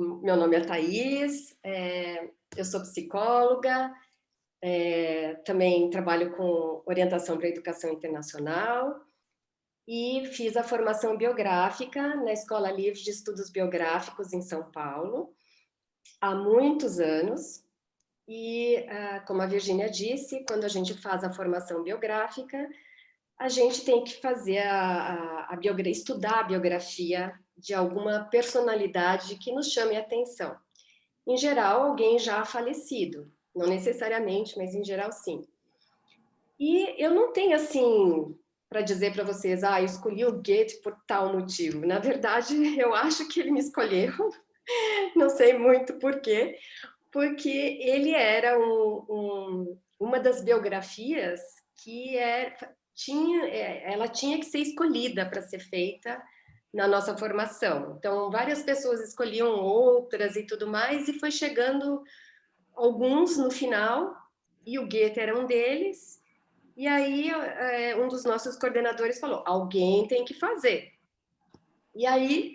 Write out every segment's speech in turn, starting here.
Meu nome é Thaís, eu sou psicóloga, também trabalho com orientação para a educação internacional e fiz a formação biográfica na Escola Livre de Estudos Biográficos em São Paulo, há muitos anos. E, como a Virgínia disse, quando a gente faz a formação biográfica, a gente tem que fazer estudar a biografia de alguma personalidade que nos chame a atenção. Em geral, alguém já falecido, não necessariamente, mas em geral sim. E eu não tenho assim para dizer para vocês, eu escolhi o Goethe por tal motivo. Na verdade, eu acho que ele me escolheu, não sei muito por quê, porque ele era uma das biografias que ela tinha que ser escolhida para ser feita na nossa formação. Então, várias pessoas escolhiam outras e tudo mais, e foi chegando alguns no final, e o Goethe era um deles, e aí um dos nossos coordenadores falou, alguém tem que fazer. E aí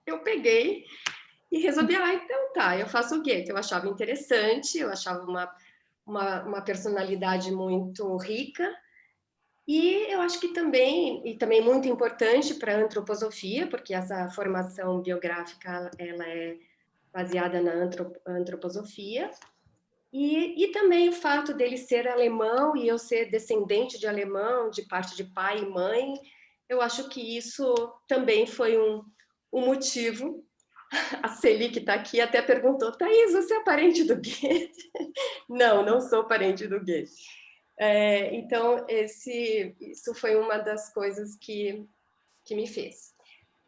eu peguei e resolvi, então tá, eu faço o Goethe. Eu achava interessante, eu achava uma personalidade muito rica, e eu acho que também muito importante para a antroposofia, porque essa formação biográfica ela é baseada na antroposofia, e também o fato dele ser alemão e eu ser descendente de alemão, de parte de pai e mãe, eu acho que isso também foi um motivo. A Celi, que está aqui, até perguntou, Thaís, você é parente do Goethe? Não, não sou parente do Goethe. Então, isso foi uma das coisas que me fez.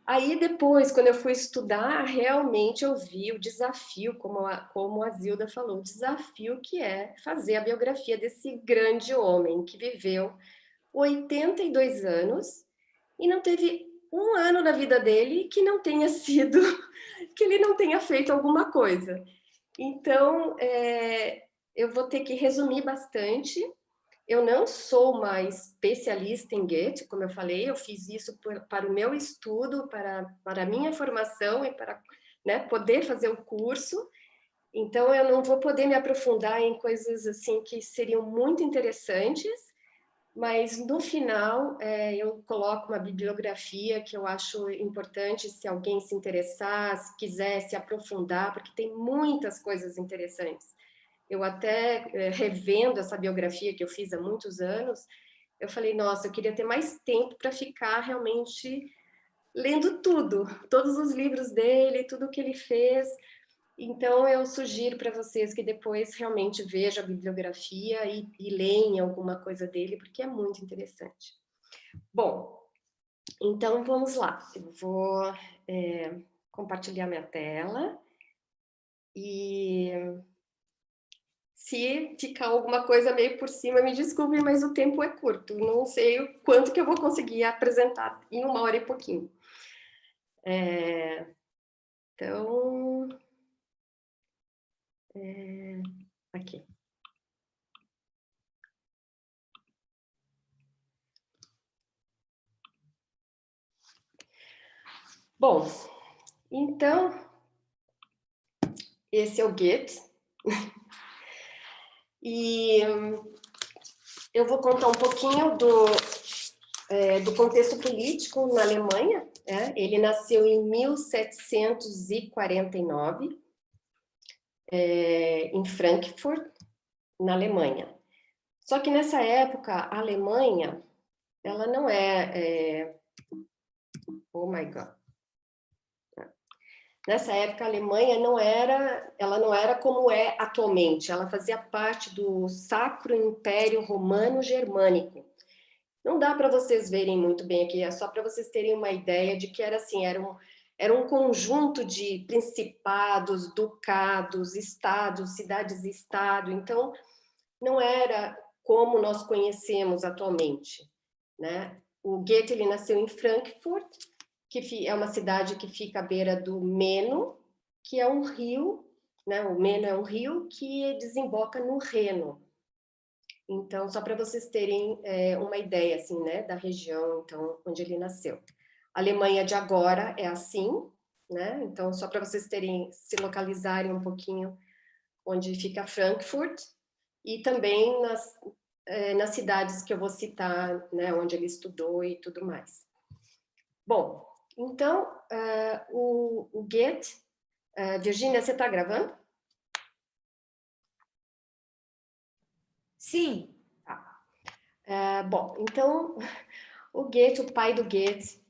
Aí, depois, quando eu fui estudar, realmente eu vi o desafio, como a Zilda falou, o desafio que é fazer a biografia desse grande homem que viveu 82 anos e não teve um ano da vida dele que não tenha sido, que ele não tenha feito alguma coisa. Então, eu vou ter que resumir bastante. Eu não sou uma especialista em Goethe, como eu falei, eu fiz isso para o meu estudo, para a minha formação e para, né, poder fazer o curso. Então, eu não vou poder me aprofundar em coisas assim que seriam muito interessantes, mas no final eu coloco uma bibliografia que eu acho importante se alguém se interessar, se quiser se aprofundar, porque tem muitas coisas interessantes. Eu até revendo essa biografia que eu fiz há muitos anos, eu falei, nossa, eu queria ter mais tempo para ficar realmente lendo tudo, todos os livros dele, tudo que ele fez. Então, eu sugiro para vocês que depois realmente vejam a bibliografia e leiam alguma coisa dele, porque é muito interessante. Bom, então vamos lá. Eu vou compartilhar minha tela e se ficar alguma coisa meio por cima, me desculpe, mas o tempo é curto. Não sei o quanto que eu vou conseguir apresentar em 1 hora e pouquinho. Então, aqui. Bom, então, esse é o Goethe. E eu vou contar um pouquinho do contexto político na Alemanha. Ele nasceu em 1749, em Frankfurt, na Alemanha. Só que nessa época, a Alemanha, ela não oh my God. Nessa época, a Alemanha ela não era como é atualmente. Ela fazia parte do Sacro Império Romano Germânico. Não dá para vocês verem muito bem aqui, é só para vocês terem uma ideia de que era assim, era um conjunto de principados, ducados, estados, cidades e estado. Então, não era como nós conhecemos atualmente, né? O Goethe ele nasceu em Frankfurt, que é uma cidade que fica à beira do Meno, que é um rio, né? O Meno é um rio que desemboca no Reno. Então, só para vocês terem uma ideia assim, né, da região então, onde ele nasceu. A Alemanha de agora é assim, né? Então, só para vocês se localizarem um pouquinho onde fica Frankfurt, e também nas cidades que eu vou citar, né, onde ele estudou e tudo mais. Bom, então, o Goethe... Virgínia, você está gravando? Sim. Bom, então, o Goethe, o pai do Goethe,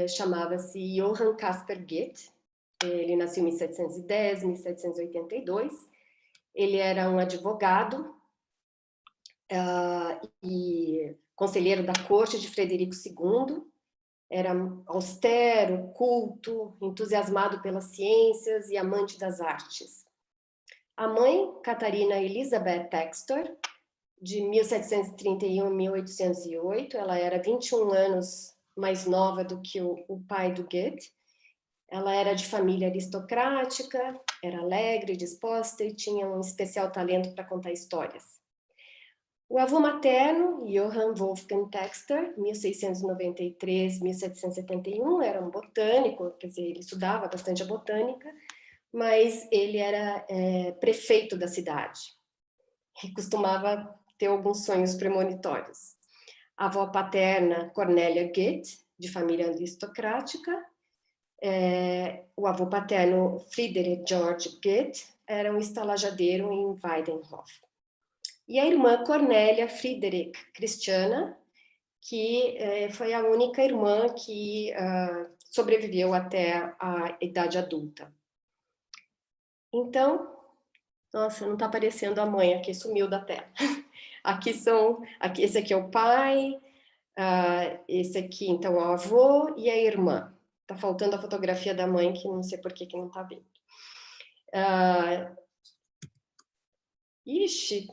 chamava-se Johann Caspar Goethe. Ele nasceu em 1710, 1782. Ele era um advogado e conselheiro da corte de Frederico II. Era austero, culto, entusiasmado pelas ciências e amante das artes. A mãe, Catarina Elisabeth Textor, de 1731 a 1808, ela era 21 anos mais nova do que o pai do Goethe. Ela era de família aristocrática, era alegre, disposta e tinha um especial talento para contar histórias. O avô materno, Johann Wolfgang Textor, 1693-1771, era um botânico, quer dizer, ele estudava bastante a botânica, mas ele era prefeito da cidade e costumava ter alguns sonhos premonitórios. A avó paterna, Cornélia Goethe, de família aristocrática. O avô paterno, Friedrich Georg Goethe, era um estalajadeiro em Weidenhof. E a irmã Cornélia Friedrich Christiana, que foi a única irmã que sobreviveu até a idade adulta. Então, nossa, não está aparecendo a mãe aqui, sumiu da tela. Esse aqui é o pai, esse aqui, então, é o avô e a irmã. Está faltando a fotografia da mãe, que não sei por que não está vendo. Ixi,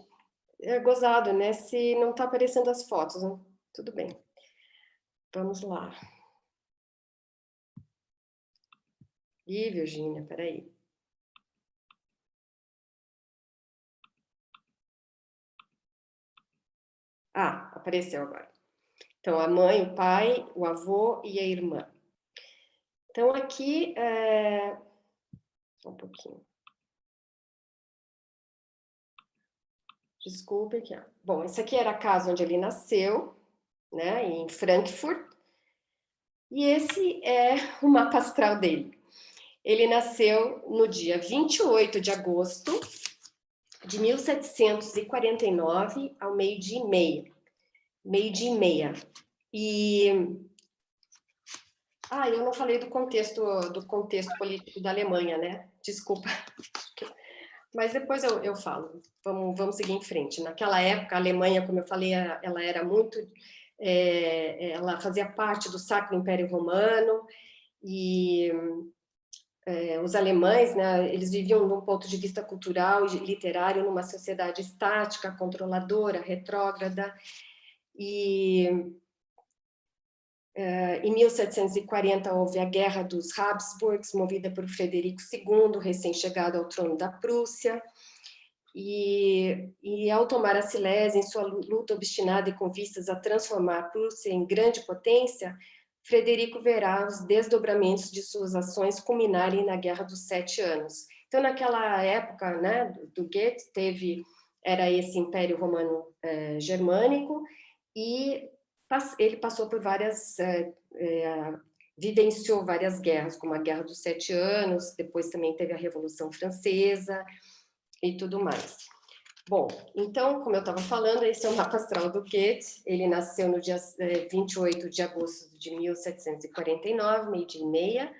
é gozado, né? Se não está aparecendo as fotos, né? Tudo bem. Vamos lá. Ih, Virgínia, peraí. Apareceu agora. Então, a mãe, o pai, o avô e a irmã. Então, aqui... Só um pouquinho. Desculpe aqui. Bom, esse aqui era a casa onde ele nasceu, né, em Frankfurt. E esse é o mapa astral dele. Ele nasceu no dia 28 de agosto de 1749, ao meio-dia e meia. Meio-dia e meia. E... eu não falei do contexto político da Alemanha, né? Desculpa. Mas depois eu falo. Vamos seguir em frente. Naquela época, a Alemanha, como eu falei, ela era muito... ela fazia parte do Sacro Império Romano, e os alemães, né, eles viviam, de um ponto de vista cultural e literário, numa sociedade estática, controladora, retrógrada, e em 1740 houve a Guerra dos Habsburgs, movida por Frederico II, recém-chegado ao trono da Prússia, e ao tomar a Silésia, em sua luta obstinada e com vistas a transformar a Prússia em grande potência, Frederico verá os desdobramentos de suas ações culminarem na Guerra dos 7 Anos. Então, naquela época, né, do Goethe, era esse Império Romano Germânico, e ele passou por vivenciou várias guerras, como a Guerra dos 7 Anos, depois também teve a Revolução Francesa e tudo mais. Bom, então, como eu estava falando, esse é o mapa astral do Goethe. Ele nasceu no dia 28 de agosto de 1749, meio-dia e meia,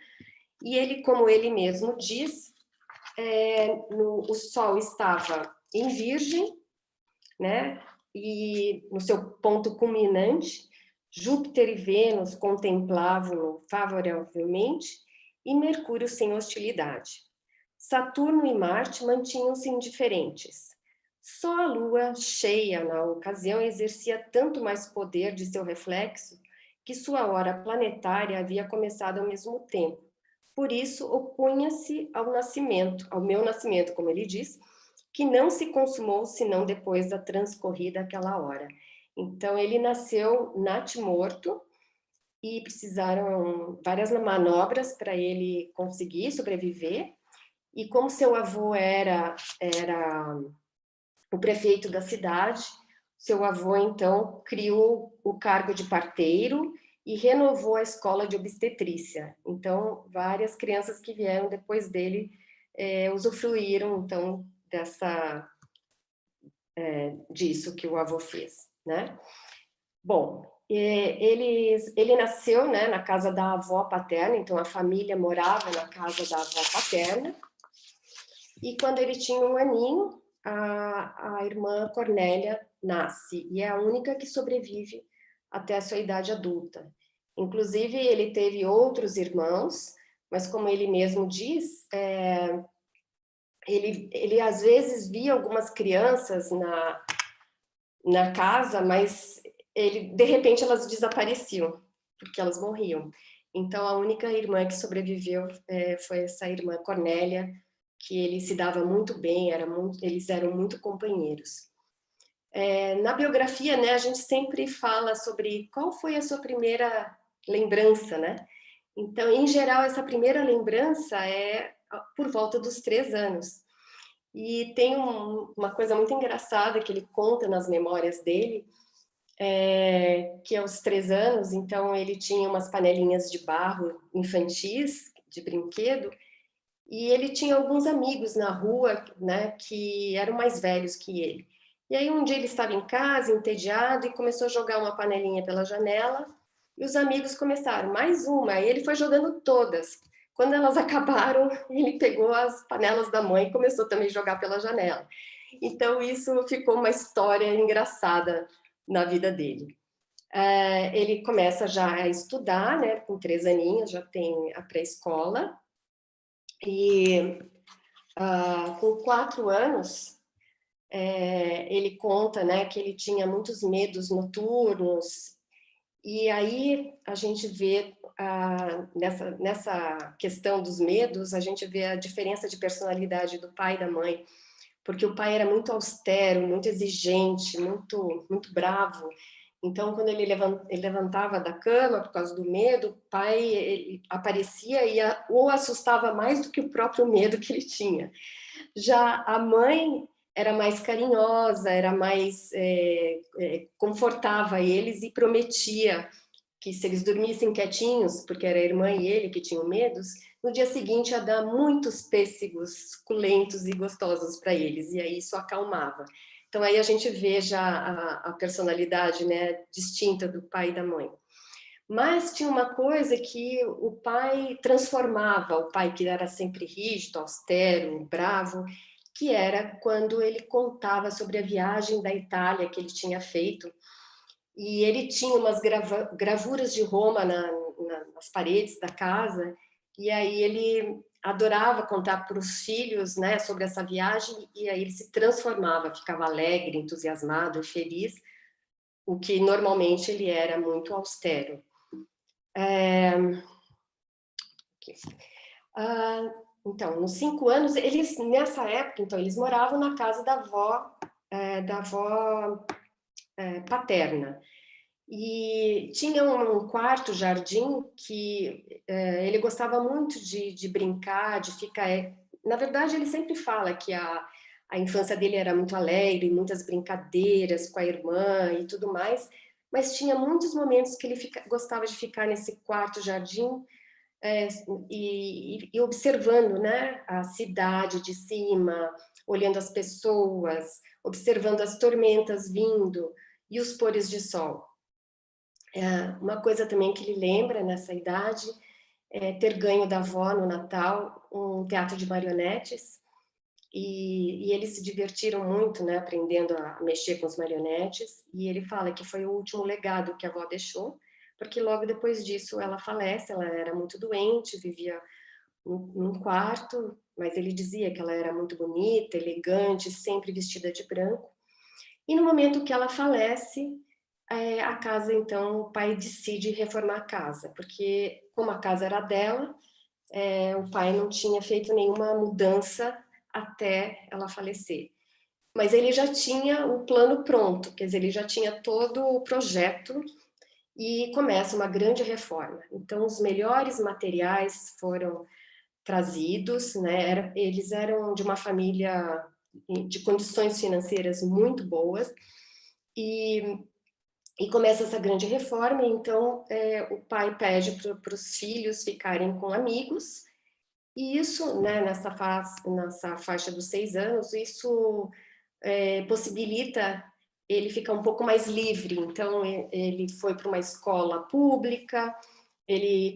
e ele, como ele mesmo diz, o Sol estava em Virgem, né? E no seu ponto culminante, Júpiter e Vênus contemplavam-no favoravelmente e Mercúrio sem hostilidade. Saturno e Marte mantinham-se indiferentes. Só a Lua, cheia na ocasião, exercia tanto mais poder de seu reflexo que sua hora planetária havia começado ao mesmo tempo. Por isso, opunha-se ao meu nascimento, como ele diz, que não se consumou senão depois da transcorrida aquela hora. Então, ele nasceu natimorto e precisaram várias manobras para ele conseguir sobreviver. E como seu avô era o prefeito da cidade, seu avô, então, criou o cargo de parteiro e renovou a escola de obstetrícia. Então, várias crianças que vieram depois dele usufruíram, então, disso que o avô fez, né? Bom, ele nasceu, né, na casa da avó paterna, então a família morava na casa da avó paterna, e quando ele tinha 1 aninho, a irmã Cornélia nasce, e é a única que sobrevive até a sua idade adulta. Inclusive, ele teve outros irmãos, mas como ele mesmo diz, ele às vezes via algumas crianças na casa, mas de repente elas desapareciam, porque elas morriam. Então, a única irmã que sobreviveu foi essa irmã Cornélia, que ele se dava muito bem, eles eram muito companheiros. Na biografia, né, a gente sempre fala sobre qual foi a sua primeira lembrança, né? Então, em geral, essa primeira lembrança é por volta dos 3 anos. E tem uma coisa muito engraçada que ele conta nas memórias dele, que aos 3 anos, então, ele tinha umas panelinhas de barro infantis, de brinquedo, e ele tinha alguns amigos na rua, né, que eram mais velhos que ele. E aí um dia ele estava em casa, entediado, e começou a jogar uma panelinha pela janela, e os amigos começaram, mais uma, e ele foi jogando todas. Quando elas acabaram, ele pegou as panelas da mãe e começou também a jogar pela janela. Então isso ficou uma história engraçada na vida dele. Ele começa já a estudar, né, com 3 aninhos, já tem a pré-escola, e com 4 anos, ele conta, né, que ele tinha muitos medos noturnos, e aí a gente vê, nessa questão dos medos, a gente vê a diferença de personalidade do pai e da mãe, porque o pai era muito austero, muito exigente, muito bravo. Então, quando ele levantava da cama por causa do medo, o pai aparecia e o assustava mais do que o próprio medo que ele tinha. Já a mãe era mais carinhosa, era mais confortava eles e prometia que se eles dormissem quietinhos, porque era a irmã e ele que tinham medos, no dia seguinte ia dar muitos pêssegos suculentos e gostosos para eles, e aí isso acalmava. Então aí a gente vê já a personalidade, né, distinta do pai e da mãe. Mas tinha uma coisa que o pai transformava, o pai que era sempre rígido, austero, bravo, que era quando ele contava sobre a viagem da Itália que ele tinha feito, e ele tinha umas gravuras de Roma nas paredes da casa, e aí ele adorava contar para os filhos, né, sobre essa viagem, e aí ele se transformava, ficava alegre, entusiasmado, feliz, o que normalmente ele era muito austero. Então, nos 5 anos, eles nessa época, então, eles moravam na casa da avó paterna. E tinha um quarto jardim que ele gostava muito de brincar, de ficar. Na verdade, ele sempre fala que a infância dele era muito alegre, muitas brincadeiras com a irmã e tudo mais, mas tinha muitos momentos que ele gostava de ficar nesse quarto jardim e observando, né, a cidade de cima, olhando as pessoas, observando as tormentas vindo e os pôres de sol. Uma coisa também que ele lembra nessa idade é ter ganho da avó no Natal um teatro de marionetes, e eles se divertiram muito, né, aprendendo a mexer com os marionetes, e ele fala que foi o último legado que a avó deixou, porque logo depois disso ela falece, ela era muito doente, vivia num quarto, mas ele dizia que ela era muito bonita, elegante, sempre vestida de branco. E no momento que ela falece, a casa, então, o pai decide reformar a casa, porque como a casa era dela, o pai não tinha feito nenhuma mudança até ela falecer. Mas ele já tinha o plano pronto, quer dizer, ele já tinha todo o projeto, e começa uma grande reforma. Então, os melhores materiais foram trazidos, né? Eles eram de uma família de condições financeiras muito boas, e começa essa grande reforma. Então o pai pede para os filhos ficarem com amigos, e isso, né, nessa faixa dos 6 anos, isso possibilita ele ficar um pouco mais livre. Então ele foi para uma escola pública, ele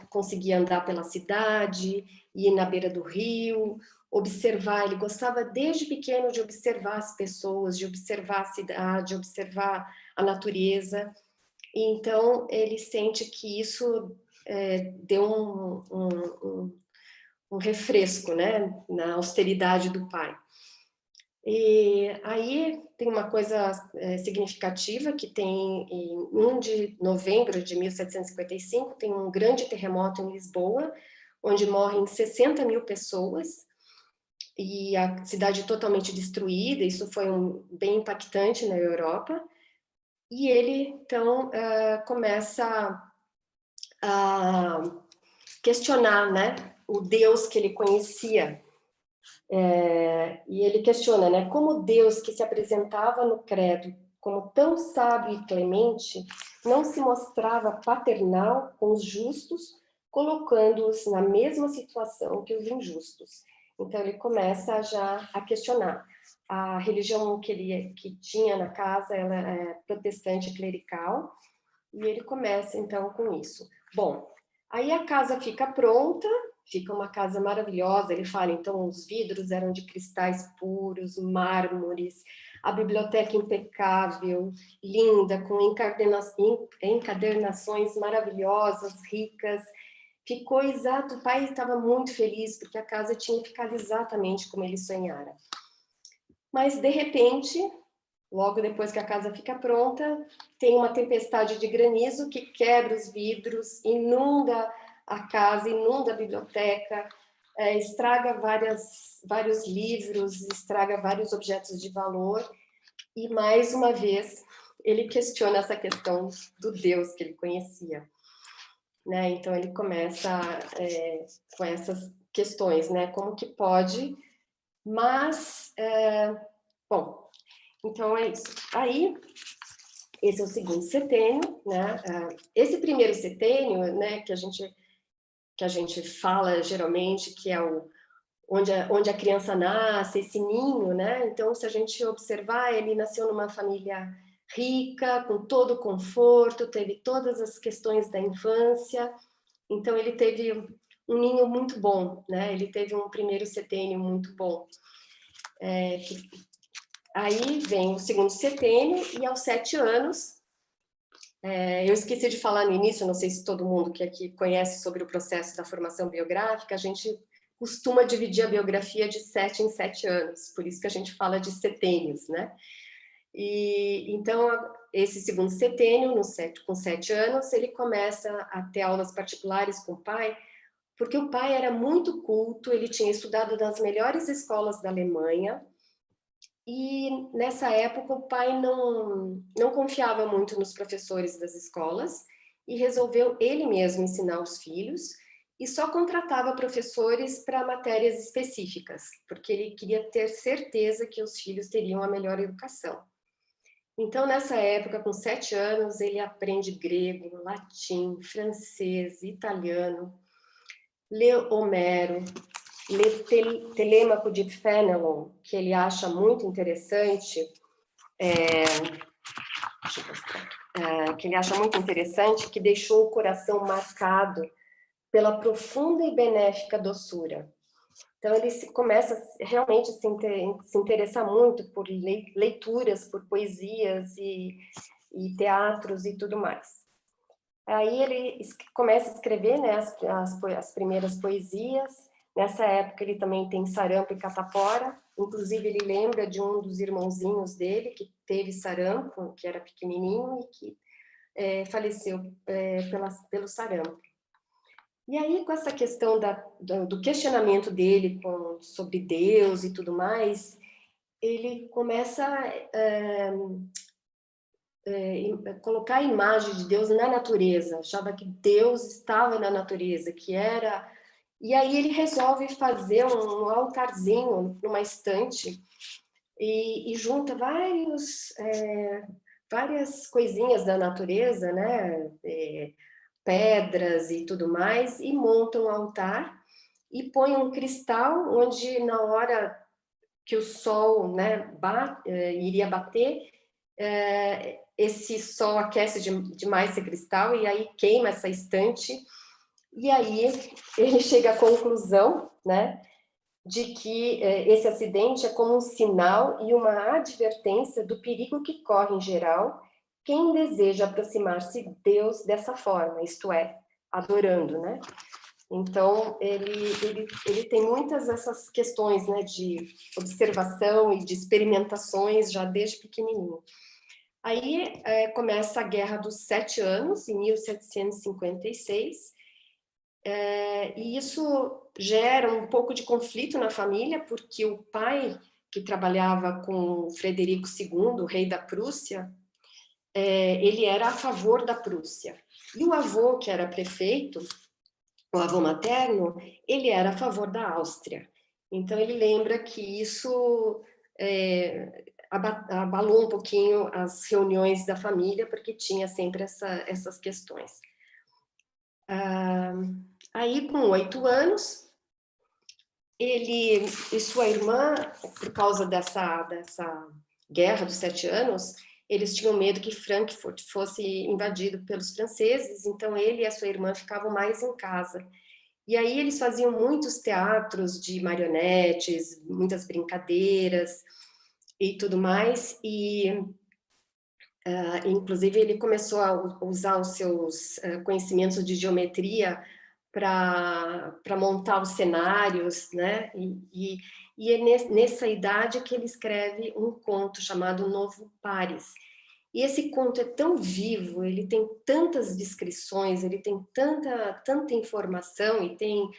conseguia andar pela cidade, ir na beira do rio, observar. Ele gostava desde pequeno de observar as pessoas, de observar a cidade, de observar a natureza. Então ele sente que isso deu um refresco, né, na austeridade do pai. E aí tem uma coisa significativa, que tem em 1 de novembro de 1755, tem um grande terremoto em Lisboa, onde morrem 60 mil pessoas, e a cidade totalmente destruída. Isso foi bem impactante na Europa, e ele, então, começa a questionar, né, o Deus que ele conhecia. E ele questiona, né, como Deus, que se apresentava no credo como tão sábio e clemente, não se mostrava paternal com os justos, colocando-os na mesma situação que os injustos. Então ele começa já a questionar. A religião que tinha na casa, ela é protestante clerical, e ele começa então com isso. Bom, aí a casa fica pronta, fica uma casa maravilhosa. Ele fala, então, os vidros eram de cristais puros, mármores, a biblioteca impecável, linda, com encadernações maravilhosas, ricas. Ficou exato, o pai estava muito feliz, porque a casa tinha ficado exatamente como ele sonhara. Mas, de repente, logo depois que a casa fica pronta, tem uma tempestade de granizo que quebra os vidros, inunda a casa, inunda a biblioteca, estraga vários livros, estraga vários objetos de valor. E, mais uma vez, ele questiona essa questão do Deus que ele conhecia. Né? Então, ele começa com essas questões, né? Como que pode, mas... bom, então é isso. Aí, esse é o segundo setênio, né? Esse primeiro setênio, né, que a gente fala geralmente, que é onde a criança nasce, esse ninho, né? Então, se a gente observar, ele nasceu numa família rica, com todo o conforto, teve todas as questões da infância. Então, ele teve um ninho muito bom, né? Ele teve um primeiro setênio muito bom. Aí vem o segundo setênio, e aos 7 anos, eu esqueci de falar no início, não sei se todo mundo que aqui conhece sobre o processo da formação biográfica, a gente costuma dividir a biografia de 7 em 7 anos, por isso que a gente fala de setênios, né? E então, esse segundo setênio, com 7 anos, ele começa a ter aulas particulares com o pai, porque o pai era muito culto, ele tinha estudado nas melhores escolas da Alemanha, e nessa época o pai não confiava muito nos professores das escolas, e resolveu ele mesmo ensinar os filhos, e só contratava professores para matérias específicas, porque ele queria ter certeza que os filhos teriam a melhor educação. Então, nessa época, com 7 anos, ele aprende grego, latim, francês, italiano, lê Homero, lê Telêmaco de Fénelon, que ele acha muito interessante, que deixou o coração marcado pela profunda e benéfica doçura. Então, ele começa realmente a se interessar muito por leituras, por poesias e teatros e tudo mais. Aí ele começa a escrever, né, as primeiras poesias. Nessa época ele também tem sarampo e catapora, inclusive ele lembra de um dos irmãozinhos dele que teve sarampo, que era pequenininho e que faleceu pelo sarampo. E aí, com essa questão do questionamento dele sobre Deus e tudo mais, ele começa colocar a imagem de Deus na natureza, achava que Deus estava na natureza, que era... E aí ele resolve fazer um altarzinho numa estante e junta várias coisinhas da natureza, né? Pedras e tudo mais, e monta um altar e põe um cristal onde, na hora que o sol, né, iria bater, esse sol aquece demais esse cristal e aí queima essa estante. E aí ele chega à conclusão, né, de que esse acidente é como um sinal e uma advertência do perigo que corre em geral quem deseja aproximar-se de Deus dessa forma, isto é, adorando, né? Então, ele tem muitas essas questões, né, de observação e de experimentações já desde pequenininho. Aí começa a Guerra dos 7 Anos, em 1756, e isso gera um pouco de conflito na família, porque o pai, que trabalhava com Frederico II, rei da Prússia, ele era a favor da Prússia. E o avô, que era prefeito, o avô materno, ele era a favor da Áustria. Então, ele lembra que isso abalou um pouquinho as reuniões da família, porque tinha sempre essas questões. Aí, com 8 anos, ele e sua irmã, por causa dessa guerra dos 7 anos, eles tinham medo que Frankfurt fosse invadido pelos franceses, então ele e a sua irmã ficavam mais em casa. E aí eles faziam muitos teatros de marionetes, muitas brincadeiras e tudo mais, e inclusive ele começou a usar os seus conhecimentos de geometria para montar os cenários, né? E é nessa idade que ele escreve um conto chamado Novo Paris. E esse conto é tão vivo, ele tem tantas descrições, ele tem tanta informação e tem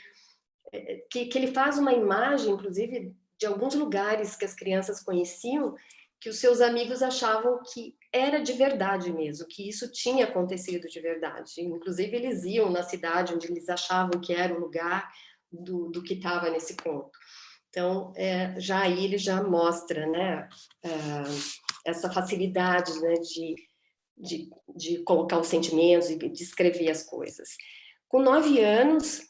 que ele faz uma imagem, inclusive, de alguns lugares que as crianças conheciam, que os seus amigos achavam que era de verdade mesmo, que isso tinha acontecido de verdade. Inclusive, eles iam na cidade onde eles achavam que era o lugar do que estava nesse conto. Então, já aí ele já mostra, né, essa facilidade, né, de colocar os sentimentos e descrever as coisas. Com 9 anos,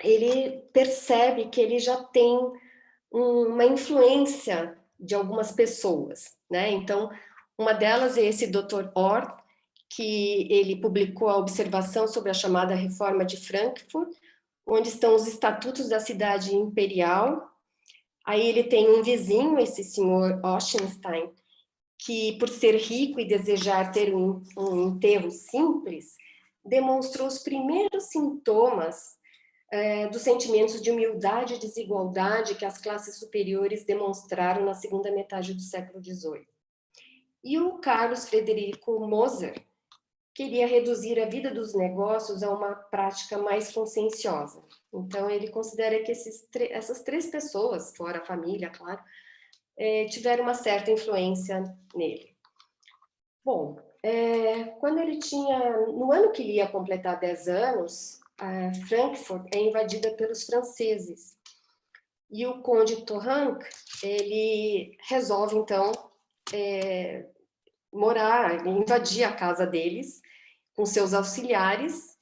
ele percebe que ele já tem uma influência de algumas pessoas, né? Então, uma delas é esse Dr. Orr, que ele publicou a observação sobre a chamada Reforma de Frankfurt, onde estão os estatutos da cidade imperial. Aí ele tem um vizinho, esse senhor Ochsenstein, que, por ser rico e desejar ter um enterro simples, demonstrou os primeiros sintomas dos sentimentos de humildade e desigualdade que as classes superiores demonstraram na segunda metade do século XVIII. E o Carlos Frederico Moser queria reduzir a vida dos negócios a uma prática mais conscienciosa. Então, ele considera que essas 3 pessoas, fora a família, claro, tiveram uma certa influência nele. Bom, quando ele no ano que ele ia completar 10 anos, Frankfurt é invadida pelos franceses. E o conde Toranque, ele resolve, então, invadir a casa deles com seus auxiliares,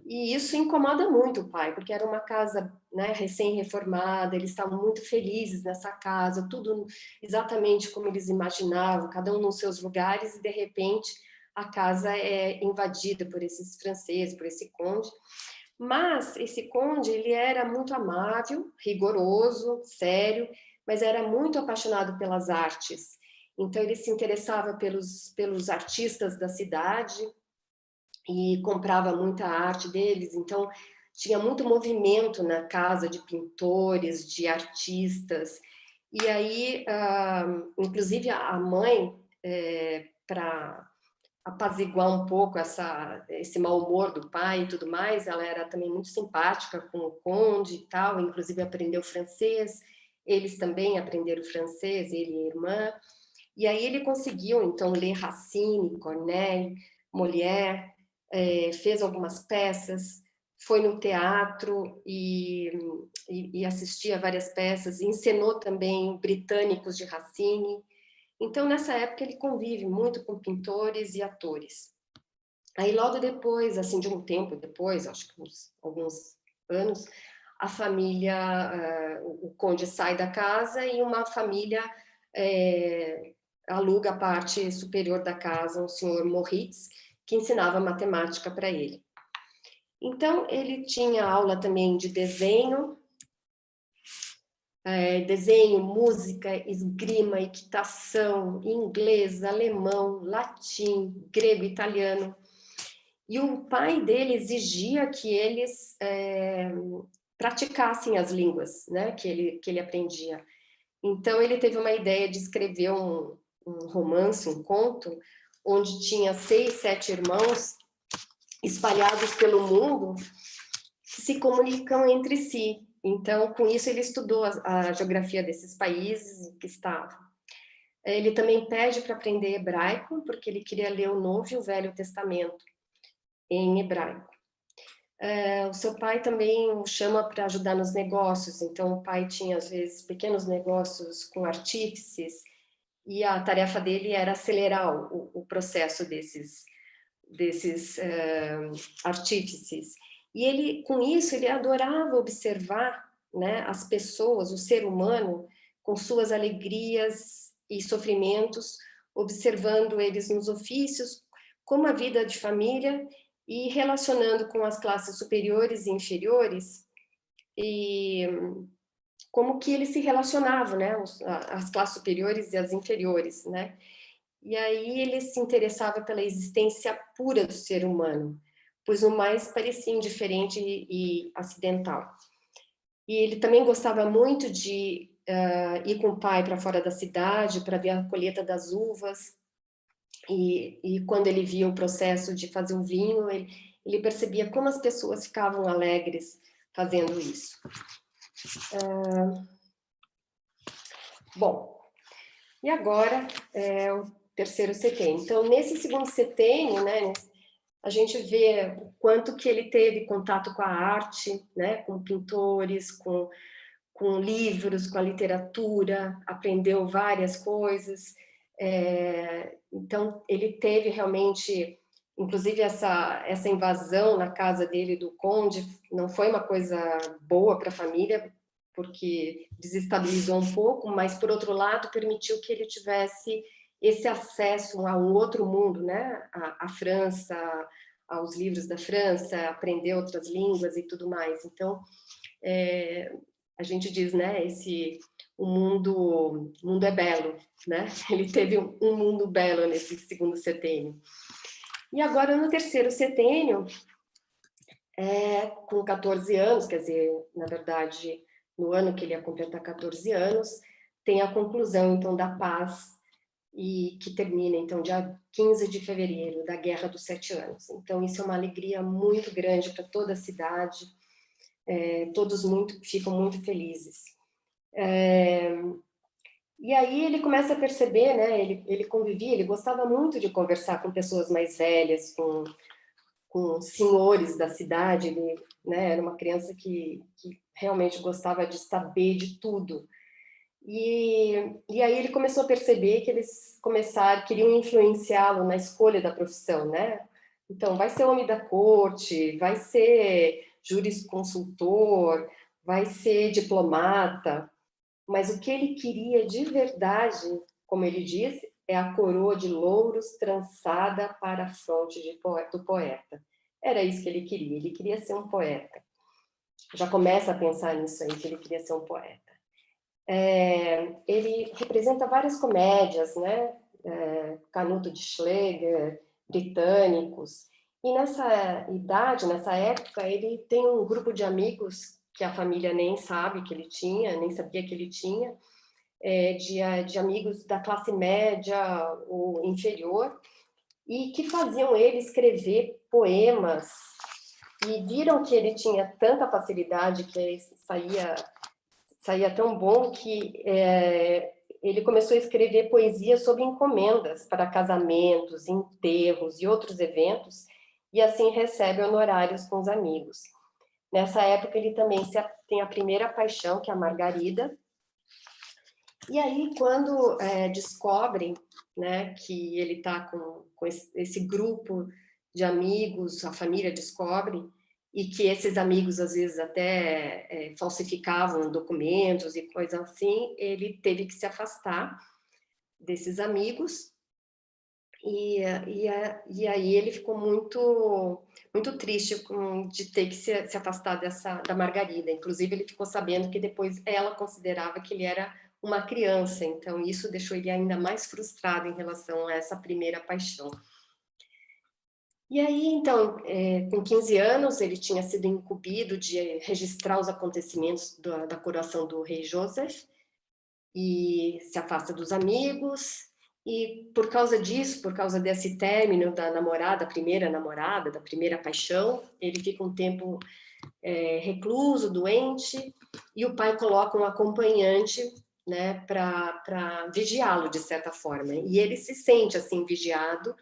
e isso incomoda muito o pai, porque era uma casa, né, recém-reformada, eles estavam muito felizes nessa casa, tudo exatamente como eles imaginavam, cada um nos seus lugares, e de repente a casa é invadida por esses franceses, por esse conde. Mas esse conde, ele era muito amável, rigoroso, sério, mas era muito apaixonado pelas artes. Então ele se interessava pelos artistas da cidade e comprava muita arte deles. Então tinha muito movimento na casa de pintores, de artistas. E aí, inclusive a mãe, para apaziguar um pouco esse mau humor do pai e tudo mais, ela era também muito simpática com o conde e tal, inclusive aprendeu francês, eles também aprenderam francês, ele e a irmã, E aí ele conseguiu, então, ler Racine, Corneille, Molière, fez algumas peças, foi no teatro e assistia a várias peças, encenou também Britânicos de Racine. Então, nessa época, ele convive muito com pintores e atores. Aí, logo depois, assim, de um tempo depois, acho que alguns anos, a família, o conde sai da casa e uma família aluga a parte superior da casa, um senhor Moritz, que ensinava matemática para ele. Então, ele tinha aula também de desenho, desenho, música, esgrima, equitação, inglês, alemão, latim, grego, italiano. E o pai dele exigia que eles praticassem as línguas, né, que ele aprendia. Então, ele teve uma ideia de escrever um romance, um conto, onde tinha 6, 7 irmãos espalhados pelo mundo que se comunicam entre si. Então, com isso, ele estudou a geografia desses países que estavam. Ele também pede para aprender hebraico, porque ele queria ler o Novo e o Velho Testamento em hebraico. O seu pai também o chama para ajudar nos negócios, então o pai tinha, às vezes, pequenos negócios com artífices, e a tarefa dele era acelerar o processo desses artífices. E ele, com isso, ele adorava observar, né, as pessoas, o ser humano, com suas alegrias e sofrimentos, observando eles nos ofícios, como a vida de família, e relacionando com as classes superiores e inferiores, e como que eles se relacionavam, né, as classes superiores e as inferiores, né? E aí ele se interessava pela existência pura do ser humano, pois o mais parecia indiferente e acidental. E ele também gostava muito de ir com o pai para fora da cidade, para ver a colheita das uvas, e quando ele via o processo de fazer o vinho, ele percebia como as pessoas ficavam alegres fazendo isso. Bom, e agora o terceiro setênio. Então, nesse segundo setênio, né, a gente vê o quanto que ele teve contato com a arte, né, com pintores, com livros, com a literatura, aprendeu várias coisas. Então, ele teve realmente, inclusive essa invasão na casa dele do conde, não foi uma coisa boa para a família, porque desestabilizou um pouco, mas, por outro lado, permitiu que ele tivesse esse acesso a um outro mundo, né? A França, aos livros da França, aprender outras línguas e tudo mais. Então, a gente diz, né? O mundo é belo, né? Ele teve um mundo belo nesse segundo setênio. E agora, no terceiro setênio, com 14 anos, quer dizer, na verdade, no ano que ele ia completar 14 anos, tem a conclusão, então, da paz, e que termina, então, dia 15 de fevereiro, da Guerra dos 7 Anos. Então, isso é uma alegria muito grande para toda a cidade, todos ficam muito felizes. E aí ele começa a perceber, né, ele convivia, ele gostava muito de conversar com pessoas mais velhas, com senhores da cidade, ele, né, era uma criança que realmente gostava de saber de tudo. E aí ele começou a perceber que eles queriam influenciá-lo na escolha da profissão, né? Então, vai ser homem da corte, vai ser jurisconsultor, vai ser diplomata, mas o que ele queria de verdade, como ele diz, é a coroa de louros trançada para a fronte do poeta. Era isso que ele queria ser um poeta. Já começa a pensar nisso aí, que ele queria ser um poeta. Ele representa várias comédias, né? Canuto de Schlegel, Britânicos, e nessa idade, nessa época, ele tem um grupo de amigos que a família nem sabe que ele tinha, nem sabia que ele tinha, de amigos da classe média ou inferior, e que faziam ele escrever poemas, e viram que ele tinha tanta facilidade, que saía tão bom, que ele começou a escrever poesia sob encomendas para casamentos, enterros e outros eventos, e assim recebe honorários com os amigos. Nessa época, ele também tem a primeira paixão, que é a Margarida. E aí, quando descobrem, né, que ele está com esse grupo de amigos, a família descobre, e que esses amigos, às vezes, até falsificavam documentos e coisa assim, ele teve que se afastar desses amigos, e aí ele ficou muito, muito triste de ter que se afastar da Margarida. Inclusive, ele ficou sabendo que depois ela considerava que ele era uma criança, então isso deixou ele ainda mais frustrado em relação a essa primeira paixão. E aí, então, com 15 anos, ele tinha sido incumbido de registrar os acontecimentos da coroação do rei Joseph, e se afasta dos amigos, e por causa disso, por causa desse término da primeira namorada, da primeira paixão, ele fica um tempo recluso, doente, e o pai coloca um acompanhante, né, para vigiá-lo, de certa forma. E ele se sente assim vigiado,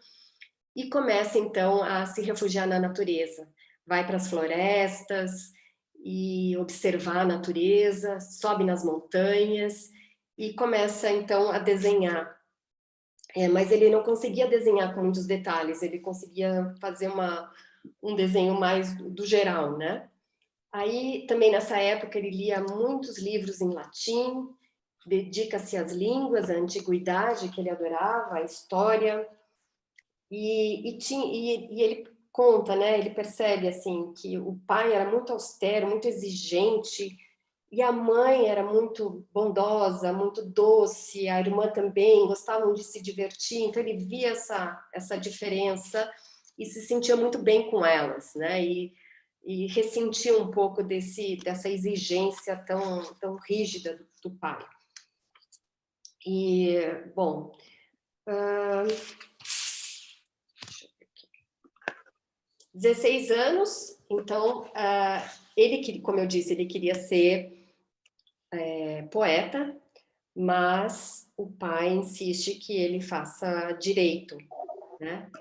e começa, então, a se refugiar na natureza. Vai para as florestas e observar a natureza, sobe nas montanhas e começa, então, a desenhar. Mas ele não conseguia desenhar com muitos detalhes, ele conseguia fazer um desenho mais do geral, né? Aí, também nessa época, ele lia muitos livros em latim, dedica-se às línguas, à antiguidade, que ele adorava, à história, e ele conta, né, ele percebe assim, que o pai era muito austero, muito exigente, e a mãe era muito bondosa, muito doce, a irmã também, gostavam de se divertir, então ele via essa diferença e se sentia muito bem com elas, né, e ressentia um pouco dessa exigência tão rígida do pai. E, bom, 16 anos, então, ele, como eu disse, ele queria ser poeta, mas o pai insiste que ele faça direito, né?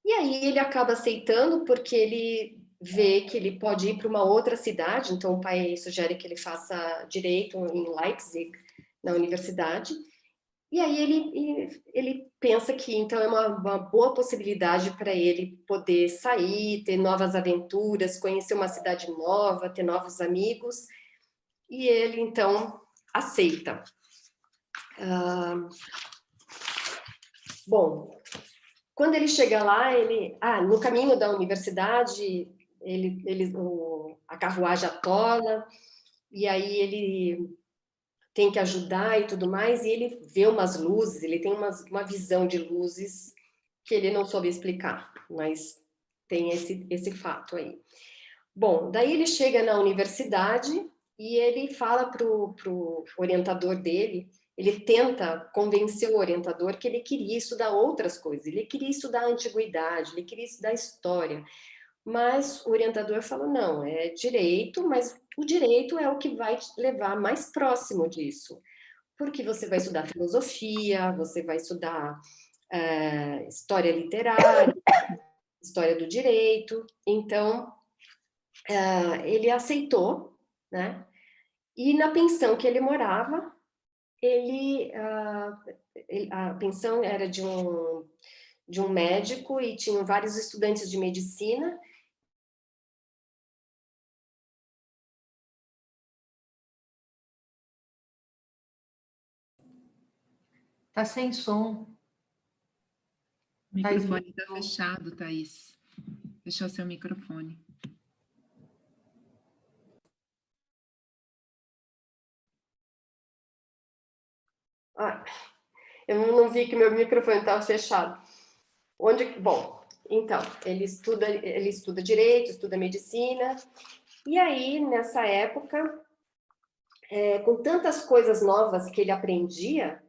E aí ele acaba aceitando porque ele vê que ele pode ir para uma outra cidade, então o pai sugere que ele faça direito em Leipzig, na universidade, e aí ele pensa que então é uma boa possibilidade para ele poder sair, ter novas aventuras, conhecer uma cidade nova, ter novos amigos, e ele então aceita. Bom, quando ele chega lá, no caminho da universidade, a carruagem atola, e aí ele tem que ajudar e tudo mais, e ele vê umas luzes, ele tem uma visão de luzes que ele não soube explicar, mas tem esse fato aí. Bom, daí ele chega na universidade e ele fala para o orientador dele, ele tenta convencer o orientador que ele queria estudar outras coisas, ele queria estudar a antiguidade, ele queria estudar história, mas o orientador falou, não, é direito, mas o direito é o que vai te levar mais próximo disso, porque você vai estudar filosofia, você vai estudar história literária, história do direito, então ele aceitou, né? E na pensão que ele morava, a pensão era de um médico e tinham vários estudantes de medicina. Tá sem som. O microfone está fechado, Thaís. Fechou seu microfone. Eu não vi que meu microfone estava fechado. Bom, então, ele estuda direito, estuda medicina, e aí, nessa época, com tantas coisas novas que ele aprendia,